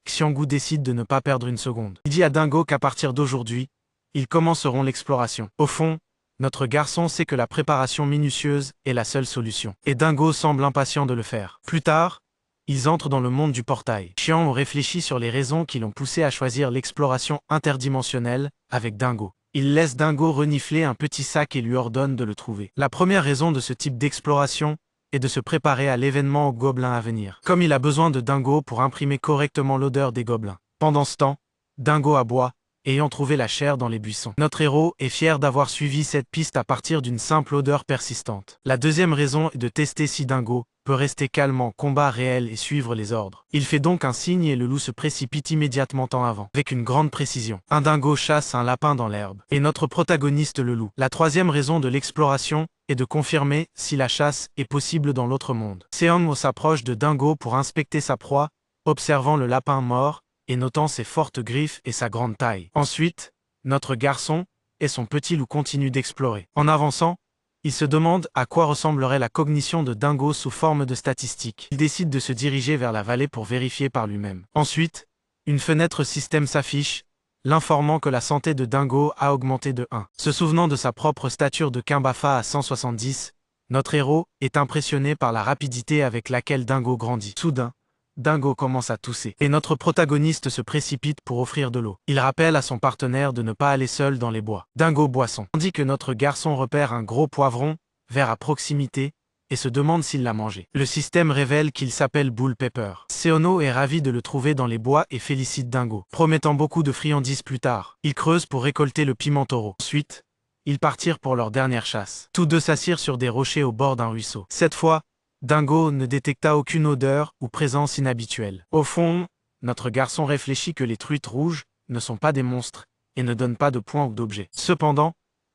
Xianggu décide de ne pas perdre une seconde. Il dit à Dingo qu'à partir d'aujourd'hui, ils commenceront l'exploration. Au fond, notre garçon sait que la préparation minutieuse est la seule solution. Et Dingo semble impatient de le faire. Plus tard, ils entrent dans le monde du portail. Xianggu réfléchit sur les raisons qui l'ont poussé à choisir l'exploration interdimensionnelle avec Dingo. Il laisse Dingo renifler un petit sac et lui ordonne de le trouver. La première raison de ce type d'exploration est de se préparer à l'événement aux gobelins à venir. Comme il a besoin de Dingo pour imprimer correctement l'odeur des gobelins. Pendant ce temps, Dingo aboie, ayant trouvé la chair dans les buissons. Notre héros est fier d'avoir suivi cette piste à partir d'une simple odeur persistante. La deuxième raison est de tester si Dingo peut rester calme en combat réel et suivre les ordres. Il fait donc un signe et le loup se précipite immédiatement en avant, avec une grande précision. Un dingo chasse un lapin dans l'herbe, et notre protagoniste le loup. La troisième raison de l'exploration est de confirmer si la chasse est possible dans l'autre monde. Seongo s'approche de Dingo pour inspecter sa proie, observant le lapin mort et notant ses fortes griffes et sa grande taille. Ensuite, notre garçon et son petit loup continuent d'explorer. En avançant, il se demande à quoi ressemblerait la cognition de Dingo sous forme de statistiques. Il décide de se diriger vers la vallée pour vérifier par lui-même. Ensuite, une fenêtre système s'affiche, l'informant que la santé de Dingo a augmenté de 1. Se souvenant de sa propre stature de Kimbafa à 170, notre héros est impressionné par la rapidité avec laquelle Dingo grandit. Soudain, Dingo commence à tousser, et notre protagoniste se précipite pour offrir de l'eau. Il rappelle à son partenaire de ne pas aller seul dans les bois. Dingo boisson. Tandis que notre garçon repère un gros poivron, vert à proximité, et se demande s'il l'a mangé. Le système révèle qu'il s'appelle Bull Pepper. Seono est ravi de le trouver dans les bois et félicite Dingo, promettant beaucoup de friandises plus tard. Ils creusent pour récolter le piment taureau. Ensuite, ils partirent pour leur dernière chasse. Tous deux s'assirent sur des rochers au bord d'un ruisseau. Cette fois, Dingo ne détecta aucune odeur ou présence inhabituelle. Au fond, notre garçon réfléchit que les truites rouges ne sont pas des monstres et ne donnent pas de points ou d'objets. Cependant,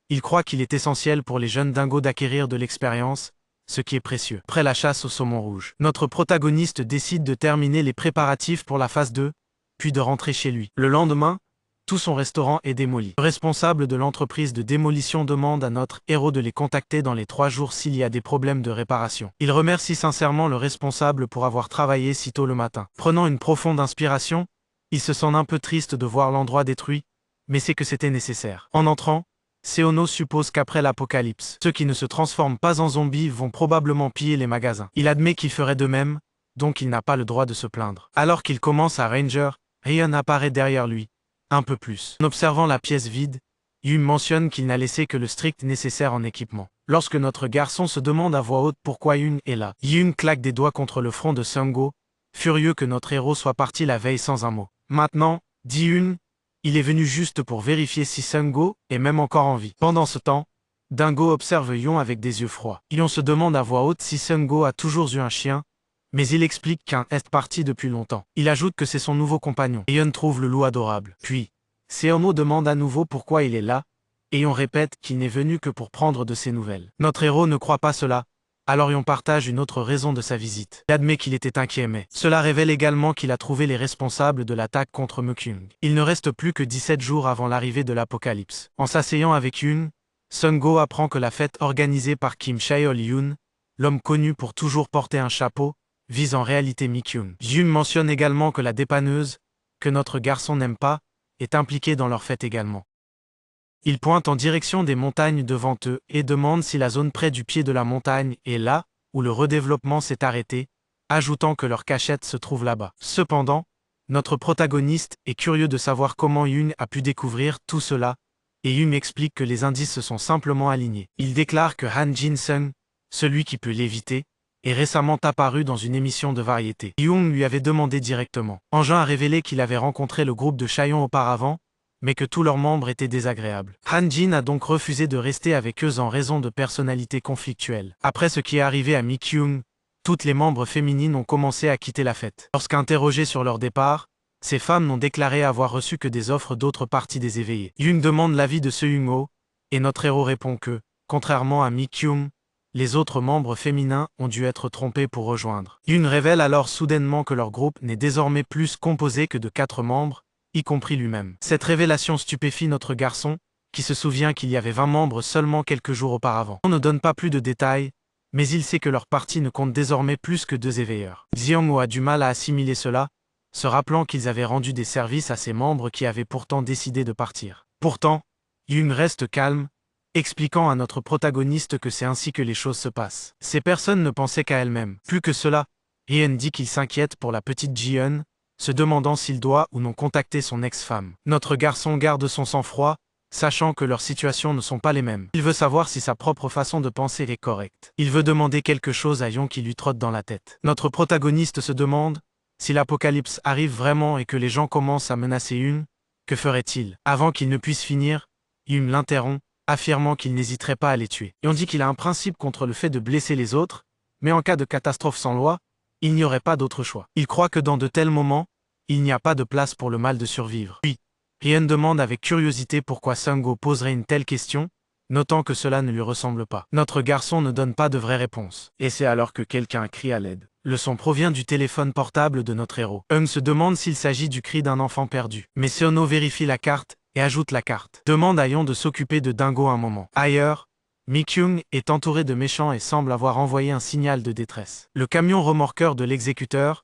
il croit qu'il est essentiel pour les jeunes dingos d'acquérir de l'expérience, ce qui est précieux. Après la chasse au saumon rouge, notre protagoniste décide de terminer les préparatifs pour la phase 2, puis de rentrer chez lui. Le lendemain, tout son restaurant est démoli. Le responsable de l'entreprise de démolition demande à notre héros de les contacter dans les 3 jours s'il y a des problèmes de réparation. Il remercie sincèrement le responsable pour avoir travaillé si tôt le matin. Prenant une profonde inspiration, il se sent un peu triste de voir l'endroit détruit, mais sait que c'était nécessaire. En entrant, Seono suppose qu'après l'apocalypse, ceux qui ne se transforment pas en zombies vont probablement piller les magasins. Il admet qu'il ferait de même, donc il n'a pas le droit de se plaindre. Alors qu'il commence à Ranger, Ryan apparaît derrière lui. Un peu plus. En observant la pièce vide, Yum mentionne qu'il n'a laissé que le strict nécessaire en équipement. Lorsque notre garçon se demande à voix haute pourquoi Yun est là, Yun claque des doigts contre le front de Seongo, furieux que notre héros soit parti la veille sans un mot. Maintenant, dit Yun, il est venu juste pour vérifier si Seongo est même encore en vie. Pendant ce temps, Dingo observe Yon avec des yeux froids. Yon se demande à voix haute si Seongo a toujours eu un chien, mais il explique qu'un est parti depuis longtemps. Il ajoute que c'est son nouveau compagnon. Et Yon trouve le loup adorable. Puis, Seono demande à nouveau pourquoi il est là, et Yon répète qu'il n'est venu que pour prendre de ses nouvelles. Notre héros ne croit pas cela, alors Yon partage une autre raison de sa visite. Il admet qu'il était inquiet mais cela révèle également qu'il a trouvé les responsables de l'attaque contre Mukung. Il ne reste plus que 17 jours avant l'arrivée de l'apocalypse. En s'asseyant avec Yun, Seongo apprend que la fête organisée par Kim Chaeol-yoon l'homme connu pour toujours porter un chapeau, vise en réalité Mi-kyung. Yoon mentionne également que la dépanneuse, que notre garçon n'aime pas, est impliquée dans leur fête également. Il pointe en direction des montagnes devant eux et demande si la zone près du pied de la montagne est là où le redéveloppement s'est arrêté, ajoutant que leur cachette se trouve là-bas. Cependant, notre protagoniste est curieux de savoir comment Yoon a pu découvrir tout cela, et Yoon explique que les indices se sont simplement alignés. Il déclare que Han Jin-sung, celui qui peut l'éviter, est récemment apparu dans une émission de variété. Yoon lui avait demandé directement. Engin a révélé qu'il avait rencontré le groupe de Chaeyoung auparavant, mais que tous leurs membres étaient désagréables. Han Jin a donc refusé de rester avec eux en raison de personnalités conflictuelles. Après ce qui est arrivé à Mi-kyung, toutes les membres féminines ont commencé à quitter la fête. Lorsqu'interrogées sur leur départ, ces femmes n'ont déclaré avoir reçu que des offres d'autres parties des éveillés. Yoon demande l'avis de Seung-ho, et notre héros répond que, contrairement à Mi-kyung, les autres membres féminins ont dû être trompés pour rejoindre. Yoon révèle alors soudainement que leur groupe n'est désormais plus composé que de 4 membres, y compris lui-même. Cette révélation stupéfie notre garçon, qui se souvient qu'il y avait 20 membres seulement quelques jours auparavant. On ne donne pas plus de détails, mais il sait que leur parti ne compte désormais plus que 2 éveilleurs. Seung-ho a du mal à assimiler cela, se rappelant qu'ils avaient rendu des services à ces membres qui avaient pourtant décidé de partir. Pourtant, Yoon reste calme, expliquant à notre protagoniste que c'est ainsi que les choses se passent. Ces personnes ne pensaient qu'à elles-mêmes. Plus que cela, Hyen dit qu'il s'inquiète pour la petite Ji-eun, se demandant s'il doit ou non contacter son ex-femme. Notre garçon garde son sang-froid, sachant que leurs situations ne sont pas les mêmes. Il veut savoir si sa propre façon de penser est correcte. Il veut demander quelque chose à Yoon qui lui trotte dans la tête. Notre protagoniste se demande si l'apocalypse arrive vraiment et que les gens commencent à menacer Yoon, que ferait-il? Avant qu'il ne puisse finir, Yoon l'interrompt, affirmant qu'il n'hésiterait pas à les tuer. Et on dit qu'il a un principe contre le fait de blesser les autres, mais en cas de catastrophe sans loi, il n'y aurait pas d'autre choix. Il croit que dans de tels moments, il n'y a pas de place pour le mal de survivre. Puis, Hyen demande avec curiosité pourquoi Seung-ho poserait une telle question, notant que cela ne lui ressemble pas. Notre garçon ne donne pas de vraie réponse. Et c'est alors que quelqu'un crie à l'aide. Le son provient du téléphone portable de notre héros. Eung se demande s'il s'agit du cri d'un enfant perdu. Mais Seung-ho vérifie la carte et ajoute la carte. Demande à Yoon de s'occuper de Dingo un moment. Ailleurs, Mi-kyung est entouré de méchants et semble avoir envoyé un signal de détresse. Le camion remorqueur de l'exécuteur,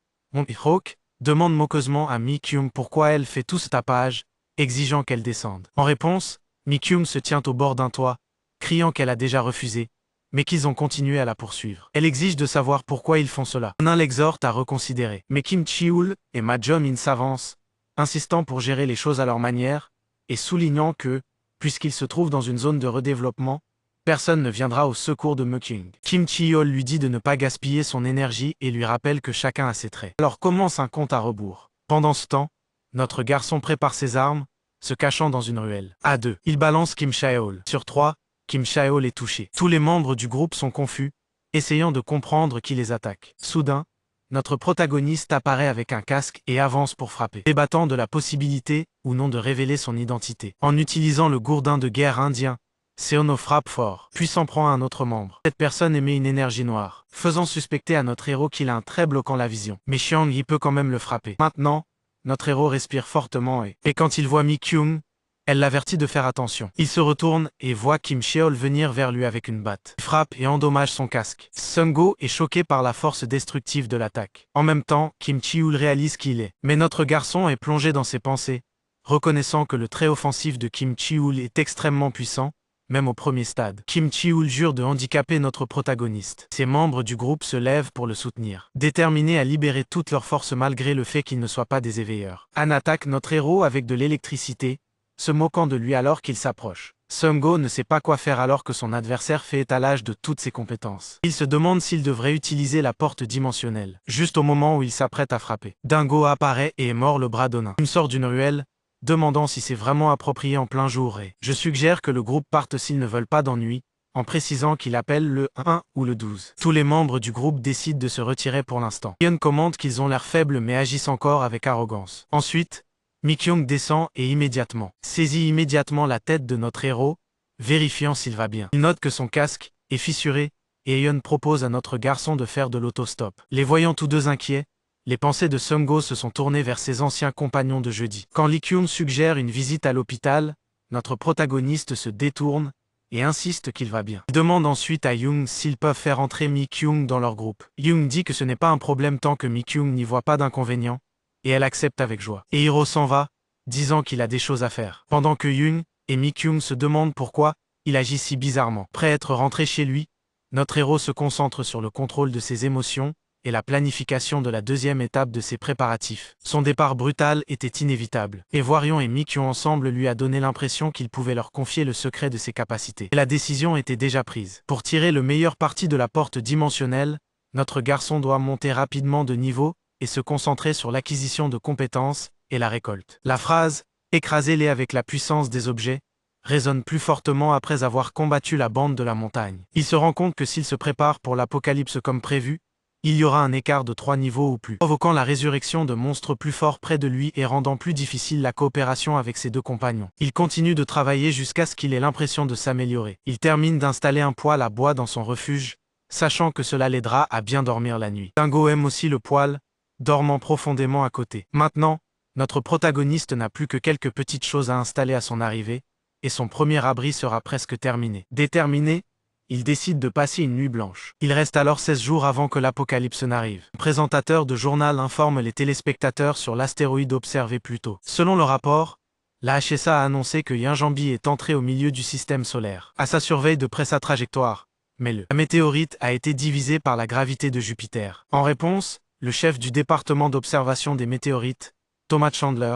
Hawk, demande moqueusement à Mi-kyung pourquoi elle fait tout ce tapage, exigeant qu'elle descende. En réponse, Mi-kyung se tient au bord d'un toit, criant qu'elle a déjà refusé, mais qu'ils ont continué à la poursuivre. Elle exige de savoir pourquoi ils font cela. L'un l'exhorte à reconsidérer. Mais Kim Chi-hool et Ma Jong-in s'avancent, insistant pour gérer les choses à leur manière, et soulignant que, puisqu'ils se trouvent dans une zone de redéveloppement, personne ne viendra au secours de Mi-kyung. Kim Chi-hool lui dit de ne pas gaspiller son énergie et lui rappelle que chacun a ses traits. Alors commence un compte à rebours. Pendant ce temps, notre garçon prépare ses armes, se cachant dans une ruelle. À 2, il balance Kim Chae-hool. Sur 3, Kim Chae-hool est touché. Tous les membres du groupe sont confus, essayant de comprendre qui les attaque. Soudain, notre protagoniste apparaît avec un casque et avance pour frapper, débattant de la possibilité ou non de révéler son identité. En utilisant le gourdin de guerre indien, Seung-ho frappe fort, puis s'en prend à un autre membre. Cette personne émet une énergie noire, faisant suspecter à notre héros qu'il a un trait bloquant la vision. Mais Chiang-hee peut quand même le frapper. Maintenant, notre héros respire fortement et quand il voit Mi-kyung, elle l'avertit de faire attention. Il se retourne et voit Kim Chae-hool venir vers lui avec une batte. Il frappe et endommage son casque. Seung-ho est choqué par la force destructive de l'attaque. En même temps, Kim Chi-hool réalise qui il est. Mais notre garçon est plongé dans ses pensées, reconnaissant que le trait offensif de Kim Chi-hool est extrêmement puissant, même au premier stade. Kim Chi-hool jure de handicaper notre protagoniste. Ses membres du groupe se lèvent pour le soutenir, déterminés à libérer toute leur force malgré le fait qu'ils ne soient pas des éveilleurs. Han attaque notre héros avec de l'électricité, se moquant de lui alors qu'il s'approche. Seung-ho ne sait pas quoi faire alors que son adversaire fait étalage de toutes ses compétences. Il se demande s'il devrait utiliser la porte dimensionnelle, juste au moment où il s'apprête à frapper. Dingo apparaît et mord le bras d'Onin. Il sort d'une ruelle, demandant si c'est vraiment approprié en plein jour et je suggère que le groupe parte s'ils ne veulent pas d'ennui, en précisant qu'il appelle le 1 ou le 12. Tous les membres du groupe décident de se retirer pour l'instant. Hyun commente qu'ils ont l'air faibles mais agissent encore avec arrogance. Ensuite, Mi-kyung descend et immédiatement saisit immédiatement la tête de notre héros, vérifiant s'il va bien. Il note que son casque est fissuré et Hyun propose à notre garçon de faire de l'autostop. Les voyant tous deux inquiets, les pensées de Seung-ho se sont tournées vers ses anciens compagnons de jeudi. Quand Lee-kyung suggère une visite à l'hôpital, notre protagoniste se détourne, et insiste qu'il va bien. Il demande ensuite à Young s'ils peuvent faire entrer Mi-kyung dans leur groupe. Young dit que ce n'est pas un problème tant que Mi-kyung n'y voit pas d'inconvénient, et elle accepte avec joie. Et Hiro s'en va, disant qu'il a des choses à faire. Pendant que Young et Mi-kyung se demandent pourquoi il agit si bizarrement. Prêt à être rentré chez lui, notre héros se concentre sur le contrôle de ses émotions et la planification de la deuxième étape de ses préparatifs. Son départ brutal était inévitable, et Hwarion et Mi-kyung ensemble lui a donné l'impression qu'il pouvait leur confier le secret de ses capacités. Et la décision était déjà prise. Pour tirer le meilleur parti de la porte dimensionnelle, notre garçon doit monter rapidement de niveau et se concentrer sur l'acquisition de compétences et la récolte. La phrase « écrasez-les avec la puissance des objets » résonne plus fortement après avoir combattu la bande de la montagne. Il se rend compte que s'il se prépare pour l'apocalypse comme prévu, il y aura un écart de 3 niveaux ou plus, provoquant la résurrection de monstres plus forts près de lui et rendant plus difficile la coopération avec ses deux compagnons. Il continue de travailler jusqu'à ce qu'il ait l'impression de s'améliorer. Il termine d'installer un poêle à bois dans son refuge, sachant que cela l'aidera à bien dormir la nuit. Dingo aime aussi le poêle, dormant profondément à côté. Maintenant, notre protagoniste n'a plus que quelques petites choses à installer à son arrivée, et son premier abri sera presque terminé. Déterminé, il décide de passer une nuit blanche. Il reste alors 16 jours avant que l'apocalypse n'arrive. Le présentateur de journal informe les téléspectateurs sur l'astéroïde observé plus tôt. Selon le rapport, la HSA a annoncé que Yinjambi est entré au milieu du système solaire. À sa surveille de près sa trajectoire, mais la météorite a été divisée par la gravité de Jupiter. En réponse, le chef du département d'observation des météorites, Thomas Chandler,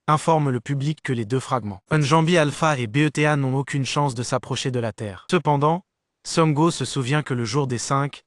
informe le public que les deux fragments, Yinjambi Alpha et Beta, n'ont aucune chance de s'approcher de la Terre. Cependant, Songo se souvient que le jour des 5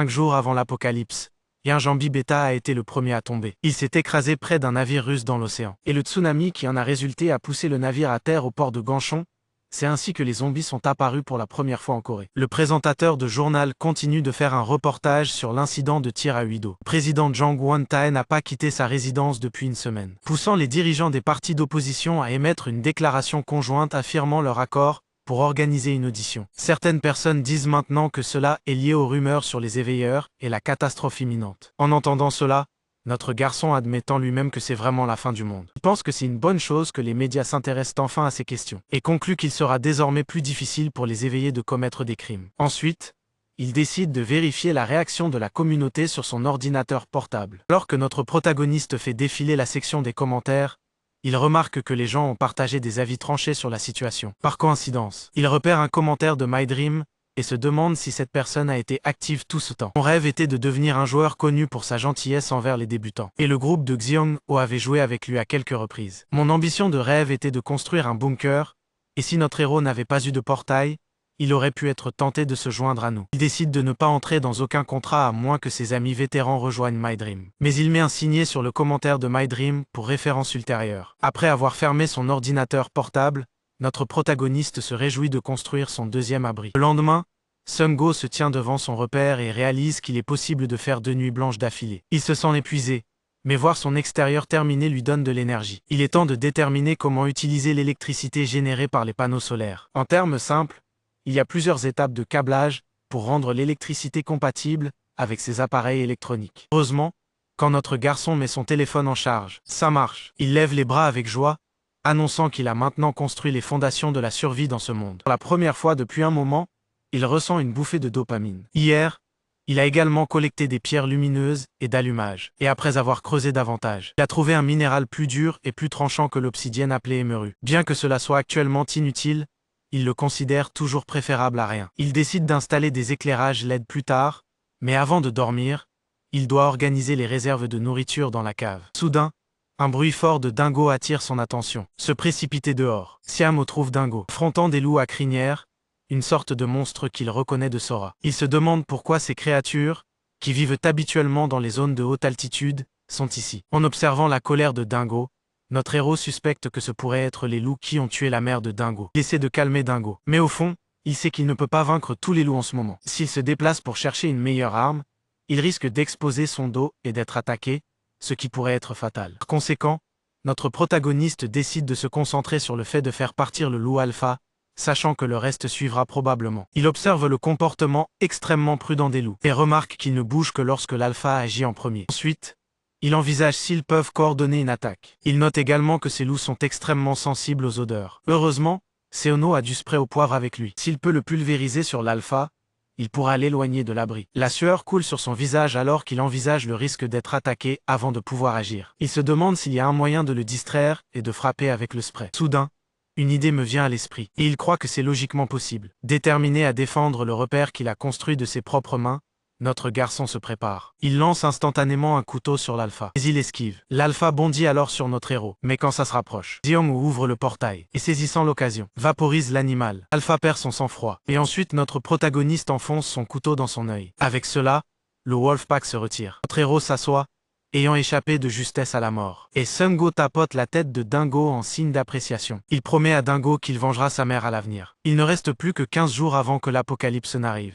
jours avant l'apocalypse, Yinjambi Beta a été le premier à tomber. Il s'est écrasé près d'un navire russe dans l'océan. Et le tsunami qui en a résulté a poussé le navire à terre au port de Ganchon. C'est ainsi que les zombies sont apparus pour la première fois en Corée. Le présentateur de journal continue de faire un reportage sur l'incident de tir à huis d'eau. Le président Jang Won-tae n'a pas quitté sa résidence depuis une semaine, poussant les dirigeants des partis d'opposition à émettre une déclaration conjointe affirmant leur accord pour organiser une audition. Certaines personnes disent maintenant que cela est lié aux rumeurs sur les éveilleurs et la catastrophe imminente. En entendant cela, notre garçon admettant lui-même que c'est vraiment la fin du monde. Il pense que c'est une bonne chose que les médias s'intéressent enfin à ces questions, et conclut qu'il sera désormais plus difficile pour les éveillés de commettre des crimes. Ensuite, il décide de vérifier la réaction de la communauté sur son ordinateur portable. Alors que notre protagoniste fait défiler la section des commentaires, il remarque que les gens ont partagé des avis tranchés sur la situation. Par coïncidence, il repère un commentaire de MyDream et se demande si cette personne a été active tout ce temps. Mon rêve était de devenir un joueur connu pour sa gentillesse envers les débutants. Et le groupe de Xiong-ho avait joué avec lui à quelques reprises. Mon ambition de rêve était de construire un bunker, et si notre héros n'avait pas eu de portail, il aurait pu être tenté de se joindre à nous. Il décide de ne pas entrer dans aucun contrat à moins que ses amis vétérans rejoignent MyDream. Mais il met un signet sur le commentaire de MyDream pour référence ultérieure. Après avoir fermé son ordinateur portable, notre protagoniste se réjouit de construire son deuxième abri. Le lendemain, Sungo se tient devant son repère et réalise qu'il est possible de faire 2 nuits blanches d'affilée. Il se sent épuisé, mais voir son extérieur terminé lui donne de l'énergie. Il est temps de déterminer comment utiliser l'électricité générée par les panneaux solaires. En termes simples, il y a plusieurs étapes de câblage pour rendre l'électricité compatible avec ces appareils électroniques. Heureusement, quand notre garçon met son téléphone en charge, ça marche. Il lève les bras avec joie, annonçant qu'il a maintenant construit les fondations de la survie dans ce monde. Pour la première fois depuis un moment, il ressent une bouffée de dopamine. Hier, il a également collecté des pierres lumineuses et d'allumage. Et après avoir creusé davantage, il a trouvé un minéral plus dur et plus tranchant que l'obsidienne appelée émeraude. Bien que cela soit actuellement inutile, il le considère toujours préférable à rien. Il décide d'installer des éclairages LED plus tard, mais avant de dormir, il doit organiser les réserves de nourriture dans la cave. Soudain, un bruit fort de dingo attire son attention. Se précipiter dehors. Siam trouve Dingo, affrontant des loups à crinière, une sorte de monstre qu'il reconnaît de Sora. Il se demande pourquoi ces créatures, qui vivent habituellement dans les zones de haute altitude, sont ici. En observant la colère de Dingo, notre héros suspecte que ce pourrait être les loups qui ont tué la mère de Dingo. Il essaie de calmer Dingo, mais au fond, il sait qu'il ne peut pas vaincre tous les loups en ce moment. S'il se déplace pour chercher une meilleure arme, il risque d'exposer son dos et d'être attaqué, ce qui pourrait être fatal. Par conséquent, notre protagoniste décide de se concentrer sur le fait de faire partir le loup alpha, sachant que le reste suivra probablement. Il observe le comportement extrêmement prudent des loups et remarque qu'ils ne bougent que lorsque l'alpha agit en premier. Ensuite, il envisage s'ils peuvent coordonner une attaque. Il note également que ces loups sont extrêmement sensibles aux odeurs. Heureusement, Seono a du spray au poivre avec lui. S'il peut le pulvériser sur l'alpha, il pourra l'éloigner de l'abri. La sueur coule sur son visage alors qu'il envisage le risque d'être attaqué avant de pouvoir agir. Il se demande s'il y a un moyen de le distraire et de frapper avec le spray. Soudain, une idée me vient à l'esprit, et il croit que c'est logiquement possible. Déterminé à défendre le repère qu'il a construit de ses propres mains, notre garçon se prépare. Il lance instantanément un couteau sur l'alpha, mais il esquive. L'alpha bondit alors sur notre héros, mais quand ça se rapproche, Jeong ouvre le portail, et saisissant l'occasion, vaporise l'animal. Alpha perd son sang-froid, et ensuite notre protagoniste enfonce son couteau dans son œil. Avec cela, le Wolfpack se retire. Notre héros s'assoit, ayant échappé de justesse à la mort. Et Sungo tapote la tête de Dingo en signe d'appréciation. Il promet à Dingo qu'il vengera sa mère à l'avenir. Il ne reste plus que 15 jours avant que l'apocalypse n'arrive.